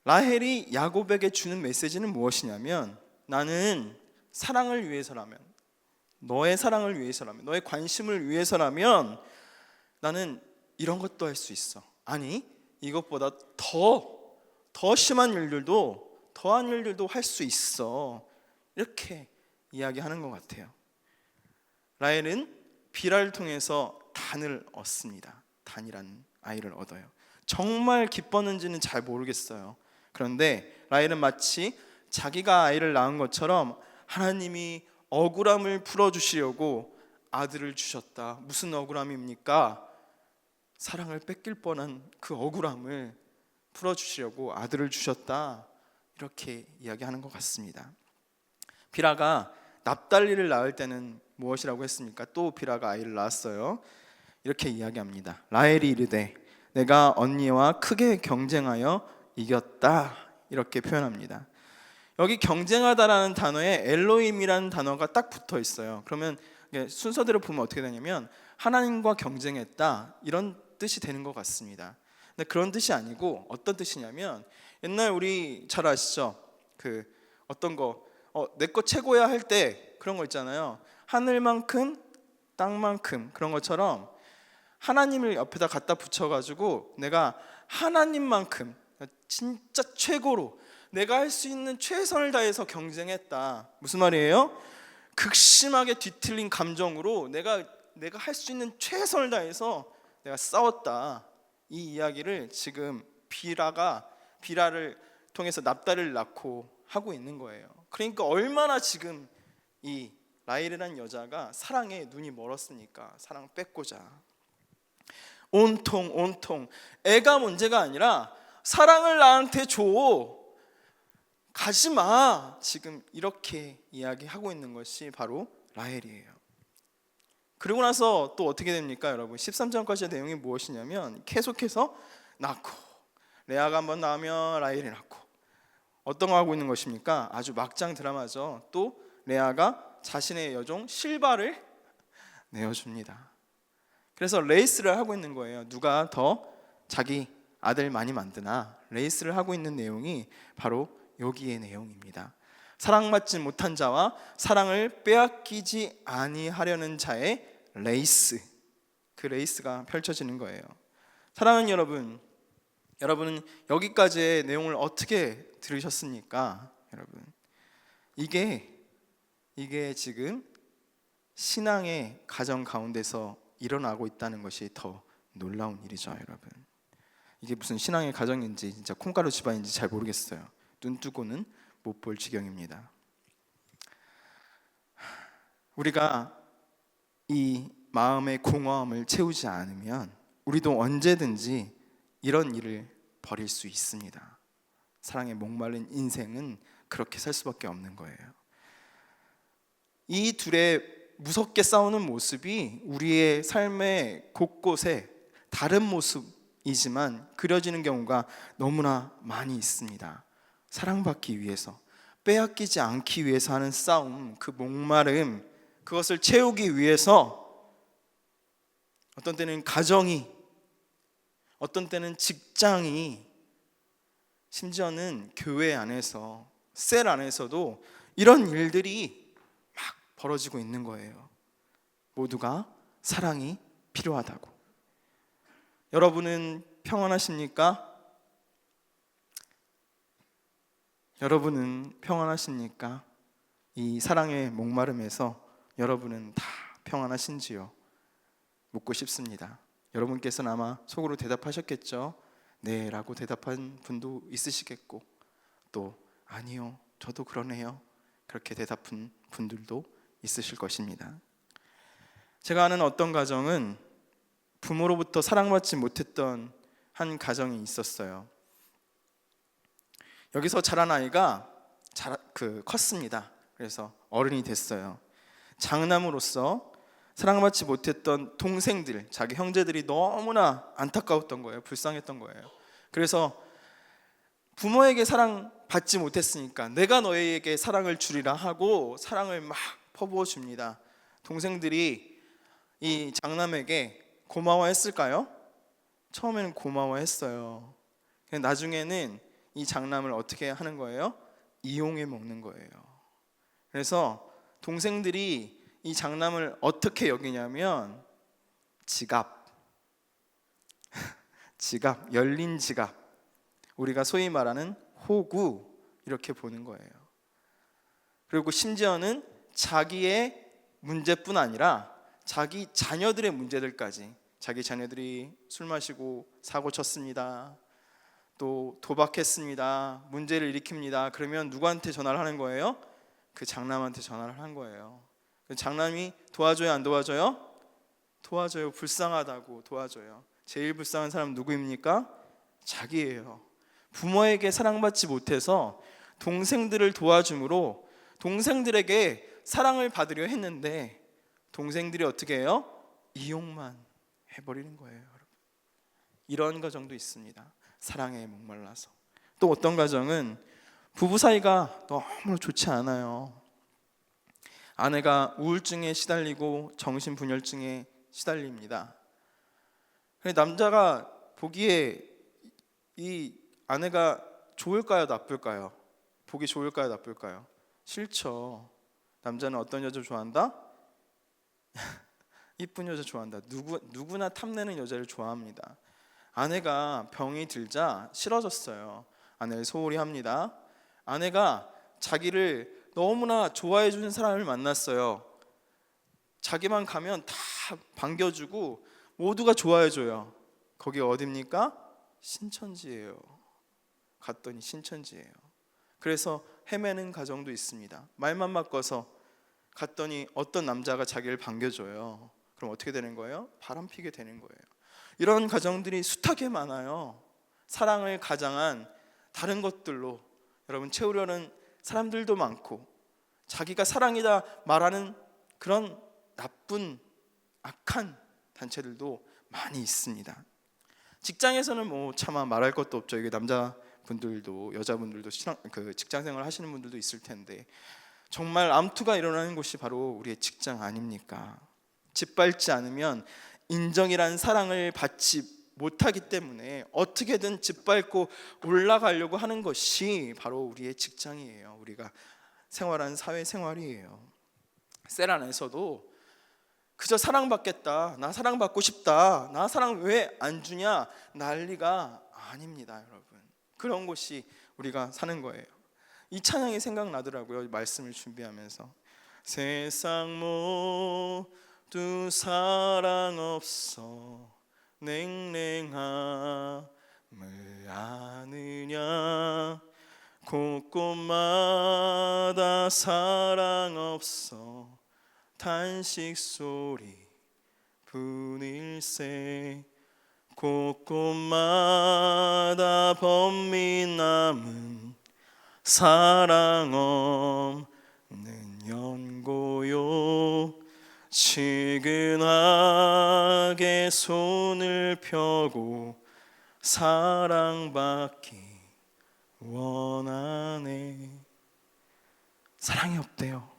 라헬이 야곱에게 주는 메시지는 무엇이냐면, 나는 사랑을 위해서라면, 너의 사랑을 위해서라면, 너의 관심을 위해서라면 나는 이런 것도 할 수 있어. 아니, 이것보다 더 심한 일들도, 더한 일들도 할 수 있어. 이렇게 이야기하는 것 같아요. 라헬은 비라를 통해서 단을 얻습니다. 단이라는 아이를 얻어요. 정말 기뻤는지는 잘 모르겠어요. 그런데 라헬은 마치 자기가 아이를 낳은 것처럼 하나님이 억울함을 풀어주시려고 아들을 주셨다. 무슨 억울함입니까? 사랑을 뺏길 뻔한 그 억울함을 풀어주시려고 아들을 주셨다. 이렇게 이야기하는 것 같습니다. 비라가 납달리를 낳을 때는 무엇이라고 했습니까? 또 비라가 아이를 낳았어요. 이렇게 이야기합니다. 라헬이 이르되 내가 언니와 크게 경쟁하여 이겼다. 이렇게 표현합니다. 여기 경쟁하다라는 단어에 엘로힘이라는 단어가 딱 붙어 있어요. 그러면 순서대로 보면 어떻게 되냐면 하나님과 경쟁했다, 이런 뜻이 되는 것 같습니다. 근데 그런 뜻이 아니고 어떤 뜻이냐면, 옛날 우리 잘 아시죠? 그 어떤 거 내 거 최고야 할 때 그런 거 있잖아요. 하늘만큼 땅만큼, 그런 것처럼 하나님을 옆에다 갖다 붙여가지고 내가 하나님만큼 진짜 최고로 내가 할 수 있는 최선을 다해서 경쟁했다. 무슨 말이에요? 극심하게 뒤틀린 감정으로 내가 할 수 있는 최선을 다해서 내가 싸웠다. 이 이야기를 지금 비라를 통해서 납달을 낳고 하고 있는 거예요. 그러니까 얼마나 지금 이 라헬이라는 여자가 사랑에 눈이 멀었습니까? 사랑 뺏고자. 온통 애가 문제가 아니라 사랑을 나한테 줘, 가지마, 지금 이렇게 이야기하고 있는 것이 바로 라헬이에요. 그리고 나서 또 어떻게 됩니까, 여러분? 13장까지의 내용이 무엇이냐면 계속해서 낳고, 레아가 한번 낳으면 라헬이 낳고, 어떤 거 하고 있는 것입니까? 아주 막장 드라마죠. 또 레아가 자신의 여종 실바를 내어줍니다. 그래서 레이스를 하고 있는 거예요. 누가 더 자기 아들 많이 만드나, 레이스를 하고 있는 내용이 바로 여기의 내용입니다. 사랑받지 못한 자와 사랑을 빼앗기지 아니하려는 자의 레이스, 그 레이스가 펼쳐지는 거예요. 사랑하는 여러분은 여기까지의 내용을 어떻게 들으셨습니까? 여러분, 이게 지금 신앙의 가정 가운데서 일어나고 있다는 것이 더 놀라운 일이죠, 여러분. 이게 무슨 신앙의 가정인지 진짜 콩가루 집안인지 잘 모르겠어요. 눈 뜨고는 못 볼 지경입니다. 우리가 이 마음의 공허함을 채우지 않으면 우리도 언제든지 이런 일을 벌일 수 있습니다. 사랑에 목마른 인생은 그렇게 살 수밖에 없는 거예요. 이 둘의 무섭게 싸우는 모습이 우리의 삶의 곳곳에 다른 모습이지만 그려지는 경우가 너무나 많이 있습니다. 사랑받기 위해서, 빼앗기지 않기 위해서 하는 싸움, 그 목마름, 그것을 채우기 위해서 어떤 때는 가정이, 어떤 때는 직장이, 심지어는 교회 안에서, 셀 안에서도 이런 일들이 막 벌어지고 있는 거예요. 모두가 사랑이 필요하다고. 여러분은 평안하십니까? 여러분은 평안하십니까? 이 사랑의 목마름에서 여러분은 다 평안하신지요? 묻고 싶습니다. 여러분께서는 아마 속으로 대답하셨겠죠? 네 라고 대답한 분도 있으시겠고, 또 아니요 저도 그러네요 그렇게 대답한 분들도 있으실 것입니다. 제가 아는 어떤 가정은 부모로부터 사랑받지 못했던 한 가정이 있었어요. 여기서 자란 아이가 컸습니다. 그래서 어른이 됐어요. 장남으로서 사랑받지 못했던 동생들, 자기 형제들이 너무나 안타까웠던 거예요. 불쌍했던 거예요. 그래서 부모에게 사랑받지 못했으니까 내가 너에게 사랑을 주리라 하고 사랑을 막 퍼부어 줍니다. 동생들이 이 장남에게 고마워했을까요? 처음에는 고마워했어요. 나중에는 이 장남을 어떻게 하는 거예요? 이용해 먹는 거예요. 그래서 동생들이 이 장남을 어떻게 여기냐면 지갑, 열린 지갑, 우리가 소위 말하는 호구, 이렇게 보는 거예요. 그리고 심지어는 자기의 문제뿐 아니라 자기 자녀들의 문제들까지, 자기 자녀들이 술 마시고 사고 쳤습니다, 또 도박했습니다, 문제를 일으킵니다. 그러면 누구한테 전화를 하는 거예요? 그 장남한테 전화를 한 거예요. 장남이 도와줘요, 안 도와줘요? 도와줘요. 불쌍하다고 도와줘요. 제일 불쌍한 사람 누구입니까? 자기예요. 부모에게 사랑받지 못해서 동생들을 도와줌으로 동생들에게 사랑을 받으려 했는데 동생들이 어떻게 해요? 이용만 해버리는 거예요. 여러분. 이런 가정도 있습니다. 사랑에 목말라서. 또 어떤 가정은 부부 사이가 너무 좋지 않아요. 아내가 우울증에 시달리고 정신분열증에 시달립니다. 남자가 보기에 이 아내가 좋을까요, 나쁠까요? 보기 좋을까요, 나쁠까요? 싫죠. 남자는 어떤 여자 좋아한다? 이쁜 여자 좋아한다. 누구나 탐내는 여자를 좋아합니다. 아내가 병이 들자 싫어졌어요. 아내를 소홀히 합니다. 아내가 자기를 너무나 좋아해 주는 사람을 만났어요. 자기만 가면 다 반겨주고 모두가 좋아해 줘요. 거기 어딥니까? 신천지예요. 갔더니 신천지예요. 그래서 헤매는 가정도 있습니다. 말만 바꿔서 갔더니 어떤 남자가 자기를 반겨줘요. 그럼 어떻게 되는 거예요? 바람피게 되는 거예요. 이런 가정들이 숱하게 많아요. 사랑을 가장한 다른 것들로 여러분 채우려는 사람들도 많고, 자기가 사랑이다 말하는 그런 나쁜 악한 단체들도 많이 있습니다. 직장에서는 뭐 차마 말할 것도 없죠. 이게 남자분들도 여자분들도 직장생활 하시는 분들도 있을 텐데 정말 암투가 일어나는 곳이 바로 우리의 직장 아닙니까? 짓밟지 않으면 인정이란 사랑을 받지 못하기 때문에 어떻게든 짓밟고 올라가려고 하는 것이 바로 우리의 직장이에요. 우리가 생활하는 사회생활이에요. 셀 안에서도 그저 사랑받겠다, 나 사랑받고 싶다, 나 사랑 왜 안 주냐 난리가 아닙니다. 여러분, 그런 곳이 우리가 사는 거예요. 이 찬양이 생각나더라고요. 말씀을 준비하면서 세상 모두 사랑 없어 냉랭함을 아느냐 곳곳마다 사랑 없어 탄식 소리 뿐일세. 곳곳마다 범민 남은 사랑 없는 연고요. 지근하게 손을 펴고 사랑받기 원하네. 사랑이 없대요.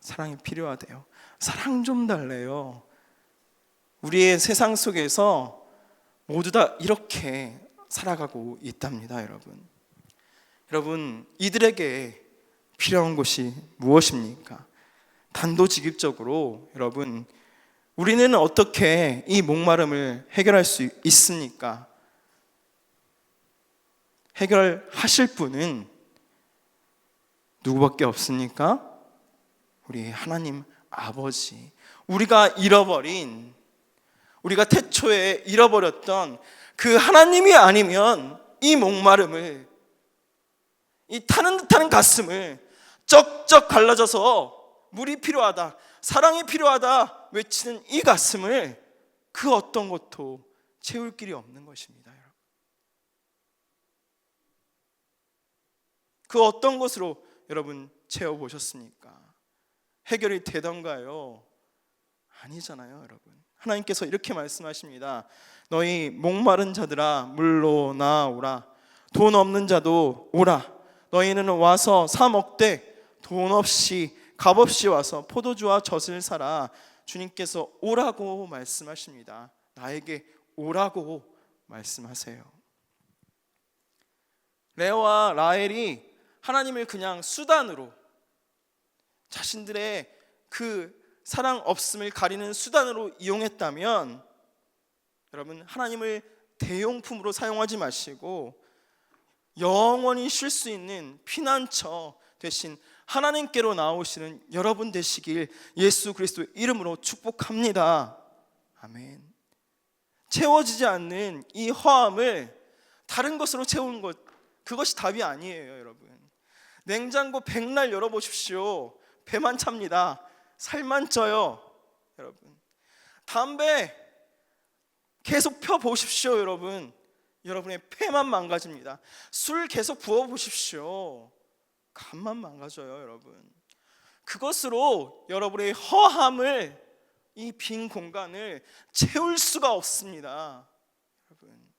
사랑이 필요하대요. 사랑 좀 달래요. 우리의 세상 속에서 모두 다 이렇게 살아가고 있답니다, 여러분. 여러분, 이들에게 필요한 것이 무엇입니까? 단도직입적으로 여러분, 우리는 어떻게 이 목마름을 해결할 수 있습니까? 해결하실 분은 누구밖에 없습니까? 우리 하나님 아버지. 우리가 태초에 잃어버렸던 그 하나님이 아니면 이 목마름을, 이 타는 듯한 가슴을 쩍쩍 갈라져서 물이 필요하다, 사랑이 필요하다 외치는 이 가슴을 그 어떤 것도 채울 길이 없는 것입니다, 여러분. 그 어떤 것으로 여러분 채워보셨습니까? 해결이 되던가요? 아니잖아요, 여러분. 하나님께서 이렇게 말씀하십니다. 너희 목마른 자들아 물로 나오라. 돈 없는 자도 오라. 너희는 와서 사 먹되 돈 없이 값없이 와서 포도주와 젖을 사라. 주님께서 오라고 말씀하십니다. 나에게 오라고 말씀하세요. 레아와 라헬이 하나님을 그냥 수단으로, 자신들의 그 사랑 없음을 가리는 수단으로 이용했다면, 여러분, 하나님을 대용품으로 사용하지 마시고 영원히 쉴 수 있는 피난처 대신 하나님께로 나오시는 여러분 되시길 예수 그리스도의 이름으로 축복합니다. 아멘. 채워지지 않는 이 허함을 다른 것으로 채우는 것, 그것이 답이 아니에요, 여러분. 냉장고 백날 열어보십시오. 배만 찹니다. 살만 쪄요, 여러분. 담배 계속 펴보십시오, 여러분. 여러분의 폐만 망가집니다. 술 계속 부어보십시오. 간만 망가져요, 여러분. 그것으로 여러분의 허함을, 이 빈 공간을 채울 수가 없습니다, 여러분.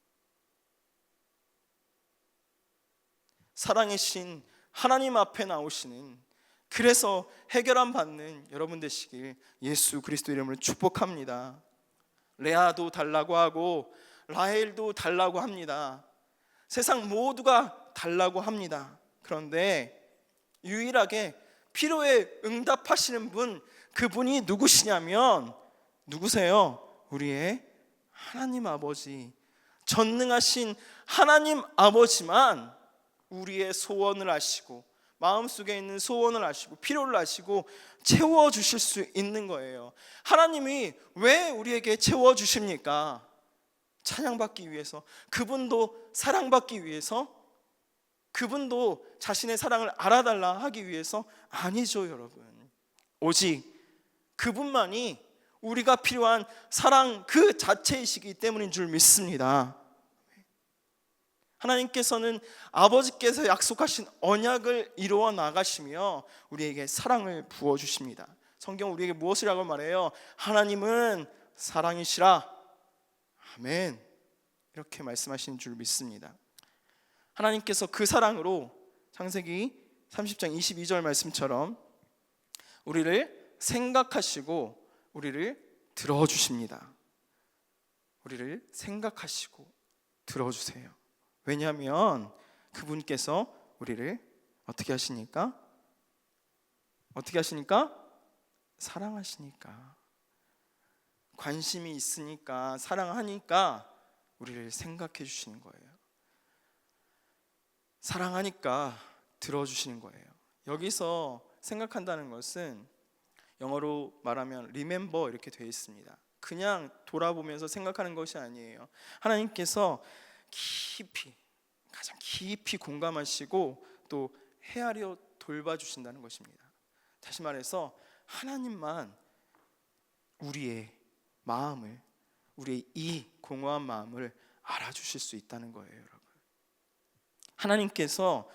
사랑의 신 하나님 앞에 나오시는, 그래서 해결함 받는 여러분 되시길 예수 그리스도 이름으로 축복합니다. 레아도 달라고 하고 라헬도 달라고 합니다. 세상 모두가 달라고 합니다. 그런데 유일하게 필요에 응답하시는 분, 그분이 누구시냐면, 누구세요? 우리의 하나님 아버지, 전능하신 하나님 아버지만 우리의 소원을 아시고, 마음속에 있는 소원을 아시고, 필요를 아시고 채워주실 수 있는 거예요. 하나님이 왜 우리에게 채워주십니까? 찬양받기 위해서, 그분도 사랑받기 위해서, 그분도 자신의 사랑을 알아달라 하기 위해서? 아니죠, 여러분. 오직 그분만이 우리가 필요한 사랑 그 자체이시기 때문인 줄 믿습니다. 하나님께서는 아버지께서 약속하신 언약을 이루어 나가시며 우리에게 사랑을 부어주십니다. 성경 우리에게 무엇이라고 말해요? 하나님은 사랑이시라. 아멘. 이렇게 말씀하신 줄 믿습니다. 하나님께서 그 사랑으로 창세기 30장 22절 말씀처럼 우리를 생각하시고 우리를 들어주십니다. 우리를 생각하시고 들어주세요. 왜냐하면 그분께서 우리를 어떻게 하시니까? 어떻게 하시니까? 사랑하시니까, 관심이 있으니까, 사랑하니까 우리를 생각해 주시는 거예요. 사랑하니까 들어주시는 거예요. 여기서 생각한다는 것은 영어로 말하면 remember 이렇게 되어 있습니다. 그냥 돌아보면서 생각하는 것이 아니에요. 하나님께서 깊이, 가장 깊이 공감하시고 또 헤아려 돌봐주신다는 것입니다. 다시 말해서 하나님만 우리의 마음을, 우리의 이 공허한 마음을 알아주실 수 있다는 거예요, 여러분. 하나님께서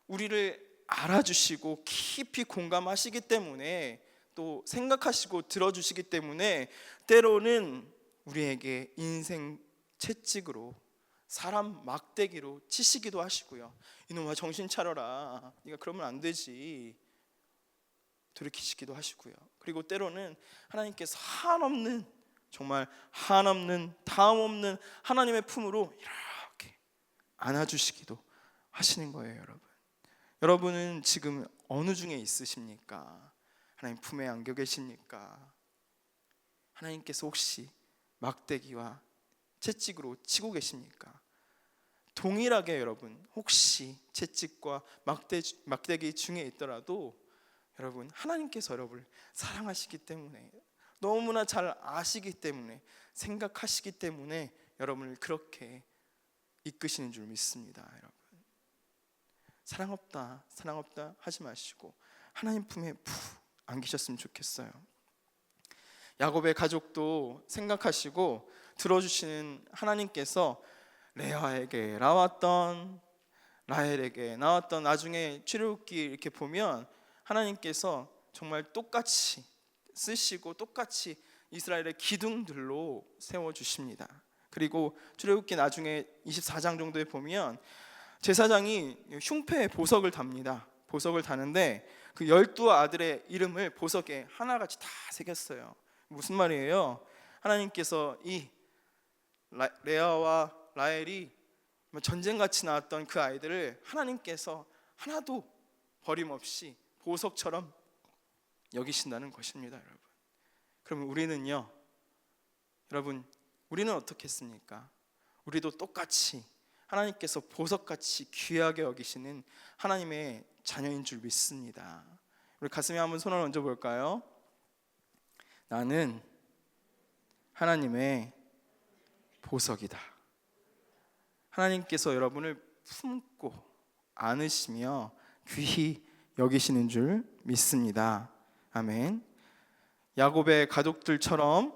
우리를 알아주시고 깊이 공감하시기 때문에, 또 생각하시고 들어주시기 때문에 때로는 우리에게 인생 채찍으로, 사람 막대기로 치시기도 하시고요. 이놈아 정신 차려라, 네가 그러면 안 되지, 돌이키시기도 하시고요. 그리고 때로는 하나님께서 한없는, 정말 한없는, 다음없는 하나님의 품으로 이렇게 안아주시기도 하시는 거예요, 여러분. 여러분은 지금 어느 중에 있으십니까? 하나님 품에 안겨 계십니까? 하나님께서 혹시 막대기와 채찍으로 치고 계십니까? 동일하게 여러분, 혹시 채찍과 막대기 중에 있더라도 여러분, 하나님께서 여러분을 사랑하시기 때문에, 너무나 잘 아시기 때문에, 생각하시기 때문에 여러분을 그렇게 이끄시는 줄 믿습니다. 여러분, 사랑 없다 하지 마시고 하나님 품에 푹 안기셨으면 좋겠어요. 야곱의 가족도 생각하시고 들어주시는 하나님께서 레아에게 나왔던, 라헬에게 나왔던, 나중에 출애굽기 이렇게 보면 하나님께서 정말 똑같이 쓰시고 똑같이 이스라엘의 기둥들로 세워주십니다. 그리고 출애굽기 나중에 24장 정도에 보면 제사장이 흉패에 보석을 답니다. 보석을 다는데 그 12아들의 이름을 보석에 하나같이 다 새겼어요. 무슨 말이에요? 하나님께서 이 레아와 라헬이 전쟁같이 나왔던 그 아이들을 하나님께서 하나도 버림없이 보석처럼 여기신다는 것입니다, 여러분. 그러면 우리는요, 여러분, 우리는 어떻겠습니까? 우리도 똑같이 하나님께서 보석같이 귀하게 여기시는 하나님의 자녀인 줄 믿습니다. 우리 가슴에 한번 손을 얹어 볼까요? 나는 하나님의 보석이다. 하나님께서 여러분을 품고 안으시며 귀히 여기시는 줄 믿습니다. 아멘. 야곱의 가족들처럼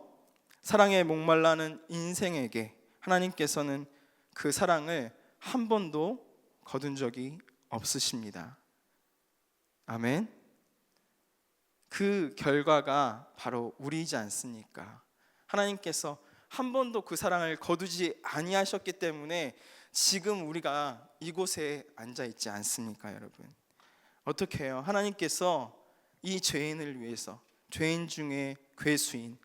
사랑에 목말라는 인생에게 하나님께서는 그 사랑을 한 번도 거둔 적이 없으십니다. 아멘. 그 결과가 바로 우리이지 않습니까? 하나님께서 한 번도 그 사랑을 거두지 아니하셨기 때문에 지금 우리가 이곳에 앉아 있지 않습니까, 여러분? 어떻게 해요? 하나님께서 이 죄인을 위해서, 죄인 중에 괴수인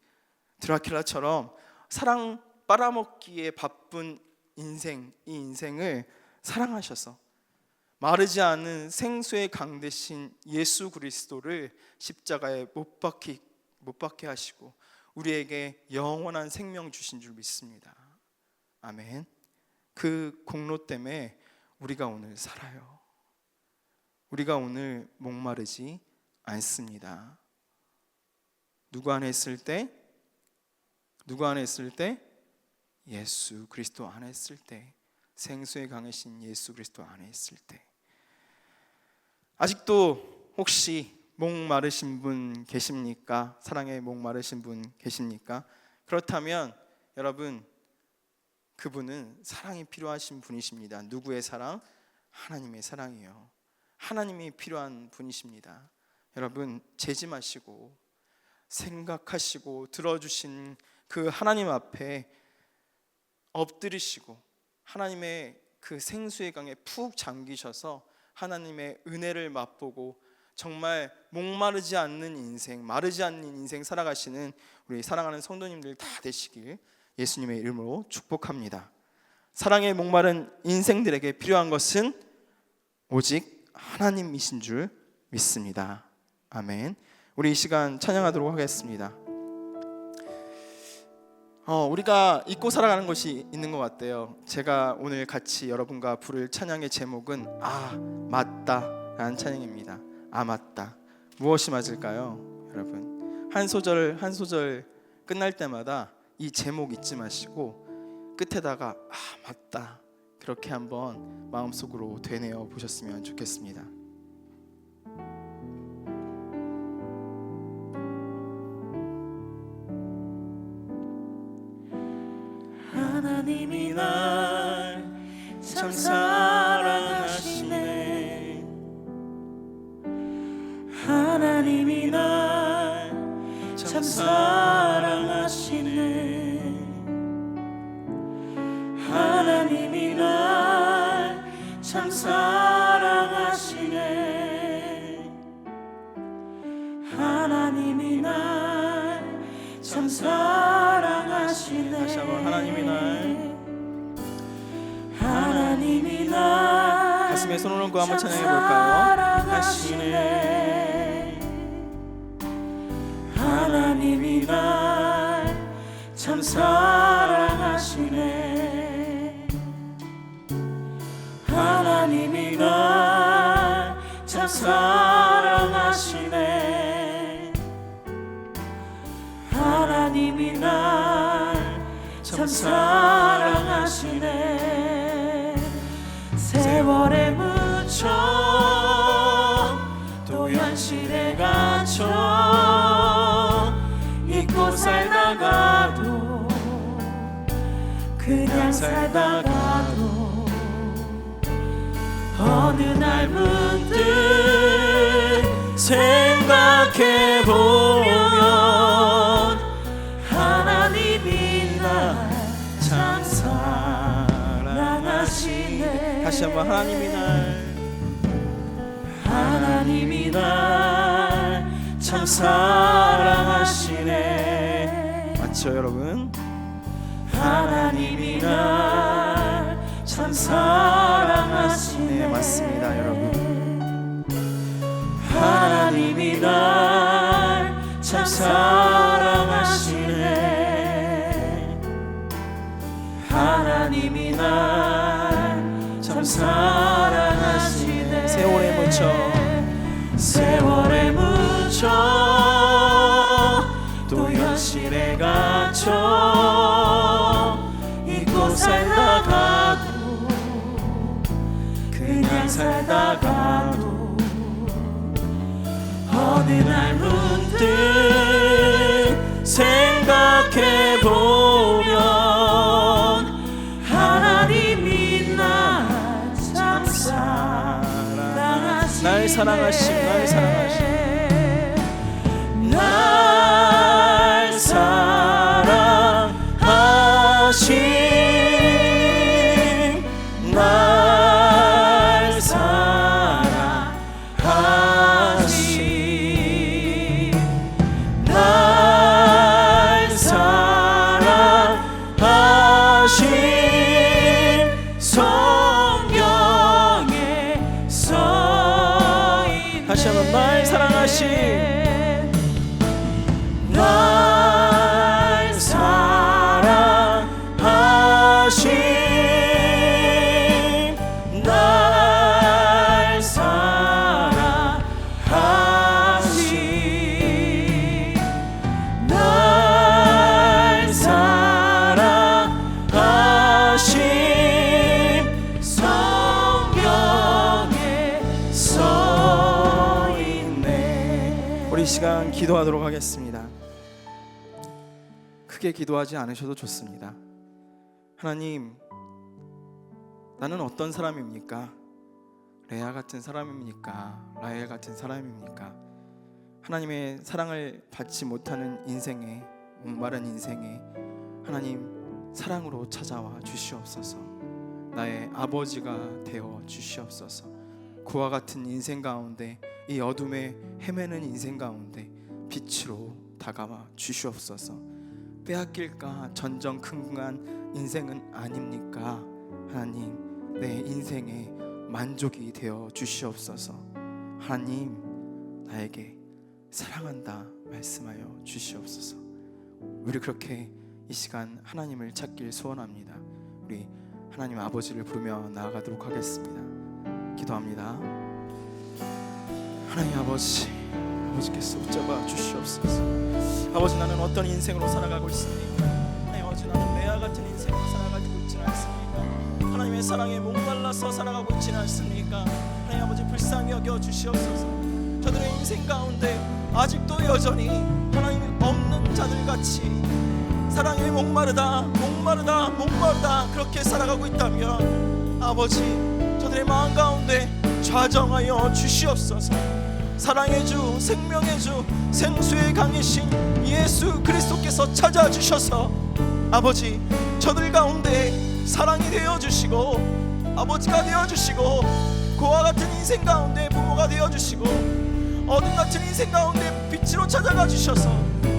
드라큘라처럼 사랑 빨아먹기에 바쁜 인생, 이 인생을 사랑하셔서 마르지 않는 생수의 강 대신 예수 그리스도를 십자가에 못 박게 하시고 우리에게 영원한 생명 주신 줄 믿습니다. 아멘. 그 공로 때문에 우리가 오늘 살아요. 우리가 오늘 목마르지 않습니다. 누구 안에 있을 때? 누구 안에 있을 때? 예수 그리스도 안에 있을 때, 생수의 강이신 예수 그리스도 안에 있을 때. 아직도 혹시 목마르신 분 계십니까? 사랑에 목마르신 분 계십니까? 그렇다면 여러분, 그분은 사랑이 필요하신 분이십니다. 누구의 사랑? 하나님의 사랑이요. 하나님이 필요한 분이십니다. 여러분, 재지 마시고 생각하시고 들어주신 그 하나님 앞에 엎드리시고 하나님의 그 생수의 강에 푹 잠기셔서 하나님의 은혜를 맛보고 정말 목마르지 않는 인생, 마르지 않는 인생 살아가시는 우리 사랑하는 성도님들 다 되시길 예수님의 이름으로 축복합니다. 사랑에 목마른 인생들에게 필요한 것은 오직 하나님이신 줄 믿습니다. 아멘. 우리 이 시간 찬양하도록 하겠습니다. 우리가 잊고 살아가는 것이 있는 것 같아요. 제가 오늘 같이 여러분과 부를 찬양의 제목은 아 맞다 라는 찬양입니다. 아 맞다. 무엇이 맞을까요? 여러분, 한 소절 한 소절 끝날 때마다 이 제목 잊지 마시고 끝에다가 아 맞다 그렇게 한번 마음속으로 되뇌어 보셨으면 좋겠습니다. 하나님이 날 참 사랑하시네. 하나님이 날 참 사랑하시네. 하나님이 날 참 사랑하시네. 하나님이 날 참 사랑하시네. 다시 한번 하나님이 날 가슴에 손을 얹고 한번 찬양해 볼까요? 하시네. 하나님이 날 참 사랑하시네. 하나님이 날 참 사랑하시네. 하나님이 날 참 사랑하시네. 세월에 묻혀 또 현실에 갇혀 잊고 살다가도 그냥 살다가도 어느 날 문득 생각해보면 하나님이 날 참 사랑하시네. 다시 한번 하나님이 날 참 사랑하시네. 맞죠 여러분? 하나님이 날 참 사랑하시네. 네, 맞습니다 여러분. 하나님이 날 참 사랑하시네. 하나님이 날 참 사랑하시네. 세월에 묻혀 또 현실에 갇혀 잊고 살다가도 그냥 살다가도 어느 날 문득 생각해보면 하나님이 날 참 사랑하시네. 날 사랑하심 날 사랑하심 날 성경에 써있네. 다시 한번 날 사랑하심 날 사랑하심 날 사랑하심 날 사랑하심 성경에 써있네. 우리 이 시간 기도하도록 하겠습니다. 크게 기도하지 않으셔도 좋습니다. 하나님, 나는 어떤 사람입니까? 레아 같은 사람입니까? 라헬 같은 사람입니까? 하나님의 사랑을 받지 못하는 인생에, 목마른 인생에 하나님 사랑으로 찾아와 주시옵소서. 나의 아버지가 되어 주시옵소서. 그와 같은 인생 가운데, 이 어둠에 헤매는 인생 가운데 빛으로 다가와 주시옵소서. 빼앗길까 전전긍긍한 인생은 아닙니까? 하나님, 내 인생에 만족이 되어 주시옵소서. 하나님, 나에게 사랑한다 말씀하여 주시옵소서. 우리 그렇게 이 시간 하나님을 찾길 소원합니다. 우리 하나님 아버지를 부르며 나아가도록 하겠습니다. 기도합니다. 하나님 아버지께서 붙잡아 주시옵소서. 아버지, 나는 어떤 인생으로 살아가고 있습니까? 하나님 아버지, 나는 레아 같은 인생으로 살아가고 있지는 않습니까? 하나님의 사랑에 목말라서 살아가고 있지는 않습니까? 하나님 아버지, 불쌍히 여겨 주시옵소서. 저들의 인생 가운데 아직도 여전히 하나님 없는 자들같이 사랑에 목마르다 그렇게 살아가고 있다면 아버지, 저들의 마음 가운데 좌정하여 주시옵소서. 사랑의 주, 생명의 주, 생수의 강이신 예수 그리스도께서 찾아주셔서 아버지, 저들 가운데 사랑이 되어주시고 아버지가 되어주시고, 고와 같은 인생 가운데 부모가 되어주시고, 어둠 같은 인생 가운데 빛으로 찾아가 주셔서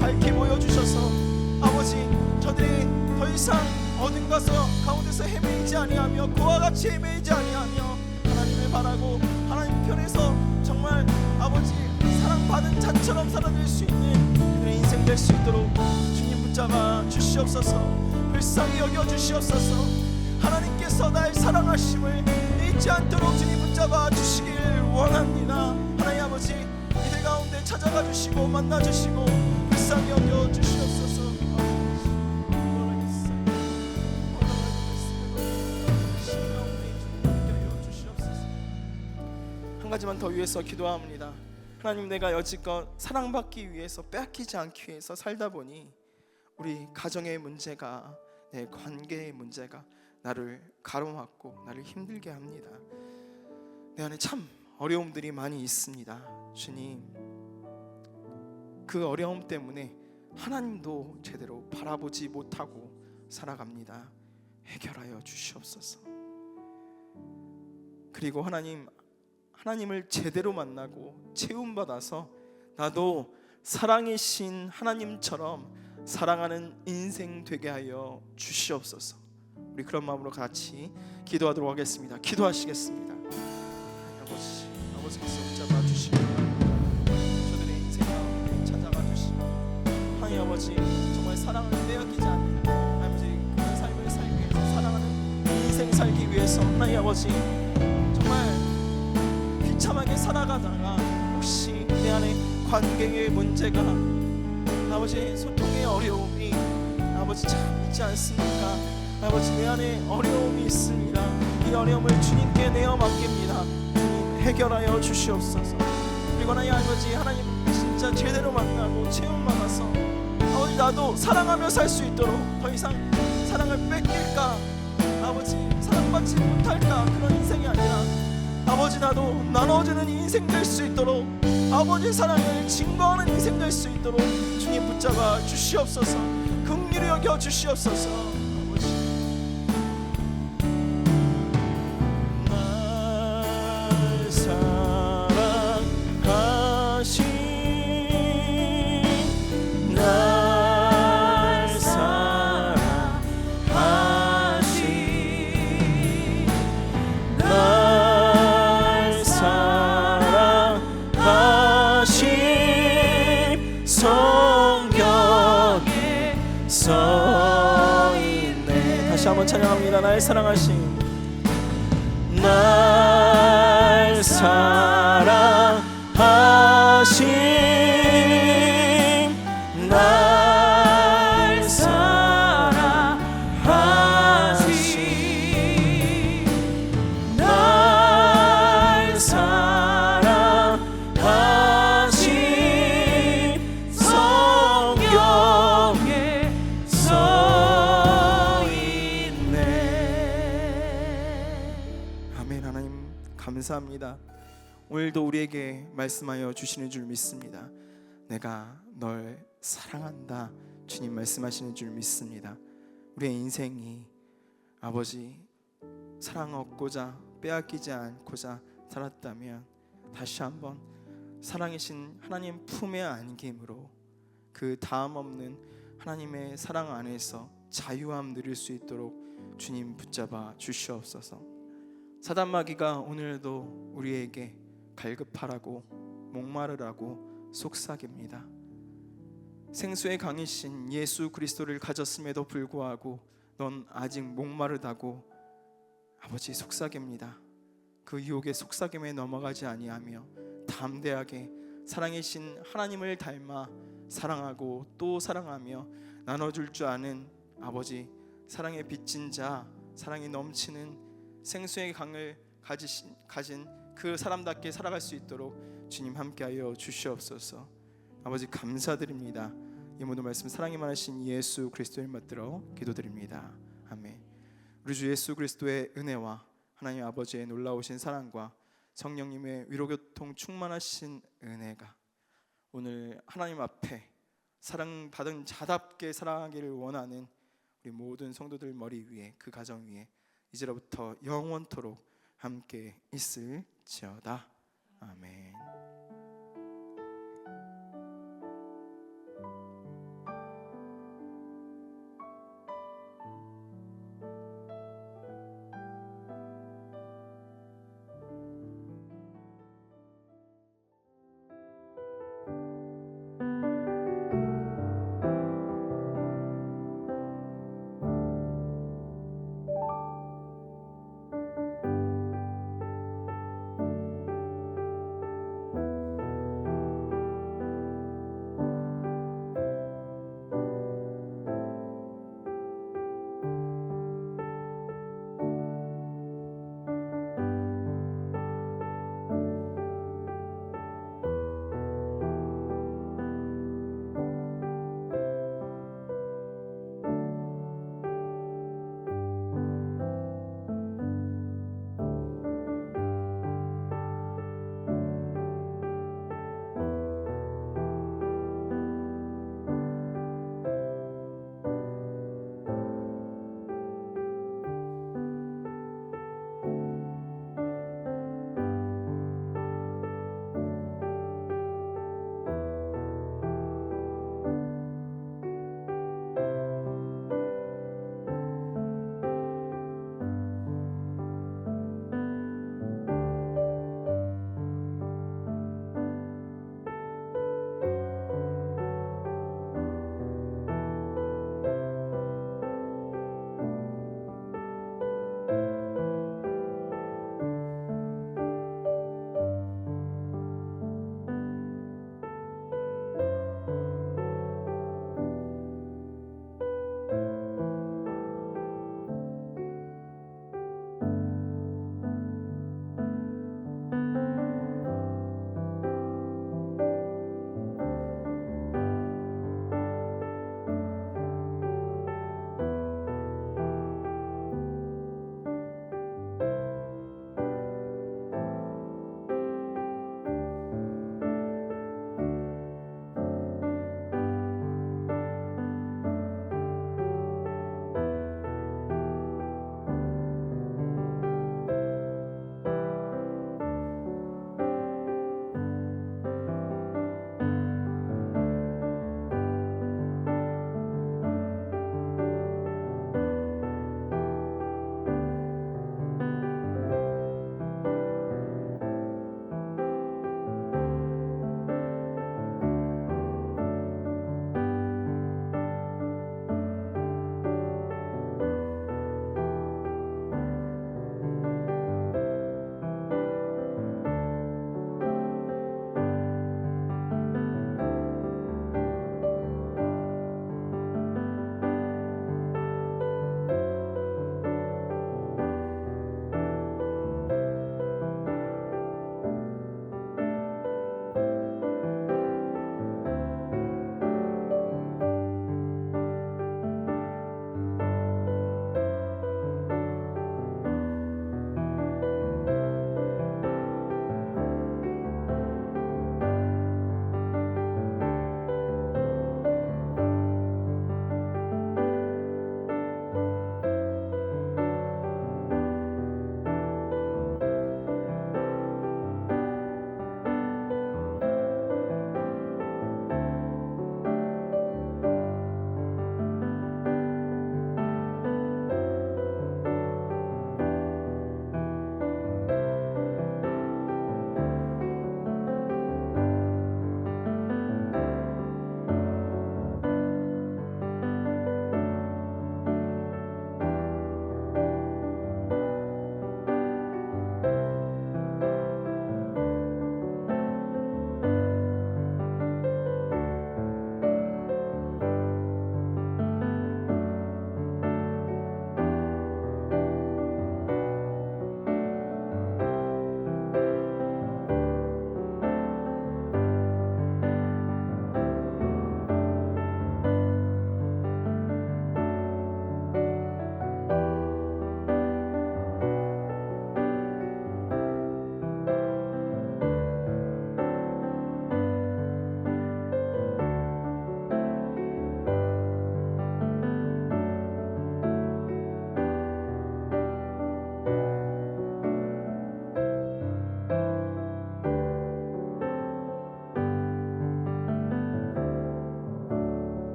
밝게 보여주셔서 아버지, 저들이 더 이상 어둠 가운데서 헤매이지 아니하며 고와 같이 헤매이지 아니하며 하나님을 바라고 하나님 편에서 정말 아버지 사랑받은 자처럼 살아낼 수 있는 그들의 인생 될 수 있도록 주님 붙잡아 주시옵소서. 불쌍히 여겨 주시옵소서. 하나님께서 날 사랑하심을 잊지 않도록 주님 붙잡아 주시길 원합니다. 하나님 아버지, 이들 가운데 찾아가 주시고 만나 주시고 불쌍히 여겨 주시옵소서. 한 가지만 더 위해서 기도합니다. 하나님, 내가 여지껏 사랑받기 위해서, 빼앗기지 않기 위해서 살다 보니 우리 가정의 문제가, 내 관계의 문제가 나를 가로막고 나를 힘들게 합니다. 내 안에 참 어려움들이 많이 있습니다. 주님, 그 어려움 때문에 하나님도 제대로 바라보지 못하고 살아갑니다. 해결하여 주시옵소서. 그리고 하나님을 제대로 만나고 채움받아서 나도 사랑이신 하나님처럼 사랑하는 인생 되게 하여 주시옵소서. 우리 그런 마음으로 같이 기도하도록 하겠습니다. 기도하시겠습니다. 아버지께서 붙잡아 주시고 저들의 인생 가운데 찾아가 주시고, 하나님 아버지, 정말 사랑을 빼앗기지 않는 아버지 그런 삶을 살기 위해서, 사랑하는 인생 살기 위해서 하나님 아버지, 정말 비참하게 살아가다가 혹시 내 안에 관계의 문제가, 아버지 소통의 어려움이 아버지 참 있지 않습니까? 아버지, 내 안에 어려움이 있습니다. 이 어려움을 주님께 내어 맡깁니다. 주님 해결하여 주시옵소서. 그리고 하나님 아버지, 하나님 진짜 제대로 만나고 체험받아서 아버지, 나도 사랑하며 살 수 있도록, 더 이상 사랑을 뺏길까, 아버지 사랑받지 못할까, 그런 인생이 아니라 아버지, 나도 나눠주는 인생 될 수 있도록, 아버지 사랑을 증거하는 인생 될 수 있도록 주님 붙잡아 주시옵소서. 긍휼히 여겨 주시옵소서. 아버지, 날 사랑하신, 날 사랑하신, 날 사랑하신 성경에 써있네. 다시 한번 찬양합니다. 날 사랑하신, 날 사랑하신, 날 사랑하신, 날 사랑하신 성경에 써있네. 아멘. 하나님 감사합니다. 오늘도 우리에게 말씀하여 주시는 줄 믿습니다. 내가 널 사랑한다, 주님 말씀하시는 줄 믿습니다. 우리의 인생이 아버지 사랑 얻고자 빼앗기지 않고자 살았다면 다시 한번 사랑이신 하나님 품에 안김으로 그 다음 없는 하나님의 사랑 안에서 자유함 누릴 수 있도록 주님 붙잡아 주시옵소서. 사단 마귀가 오늘도 우리에게 갈급하라고, 목마르라고 속삭입니다. 생수의 강이신 예수 그리스도를 가졌음에도 불구하고 넌 아직 목마르다고 아버지 속삭입니다. 그 유혹의 속삭임에 넘어가지 아니하며 담대하게 사랑이신 하나님을 닮아 사랑하고 또 사랑하며 나눠줄 줄 아는 아버지, 사랑의 빚진 자, 사랑이 넘치는 생수의 강을 가진 그 사람답게 살아갈 수 있도록 주님 함께하여 주시옵소서. 아버지 감사드립니다. 이 모든 말씀 사랑이 많으신 예수 그리스도를 받들어 기도드립니다. 아멘. 우리 주 예수 그리스도의 은혜와 하나님 아버지의 놀라우신 사랑과 성령님의 위로교통 충만하신 은혜가 오늘 하나님 앞에 사랑받은 자답게 살아가기를 원하는 우리 모든 성도들 머리 위에, 그 가정 위에 이제로부터 영원토록 함께 있을지어다. 아멘.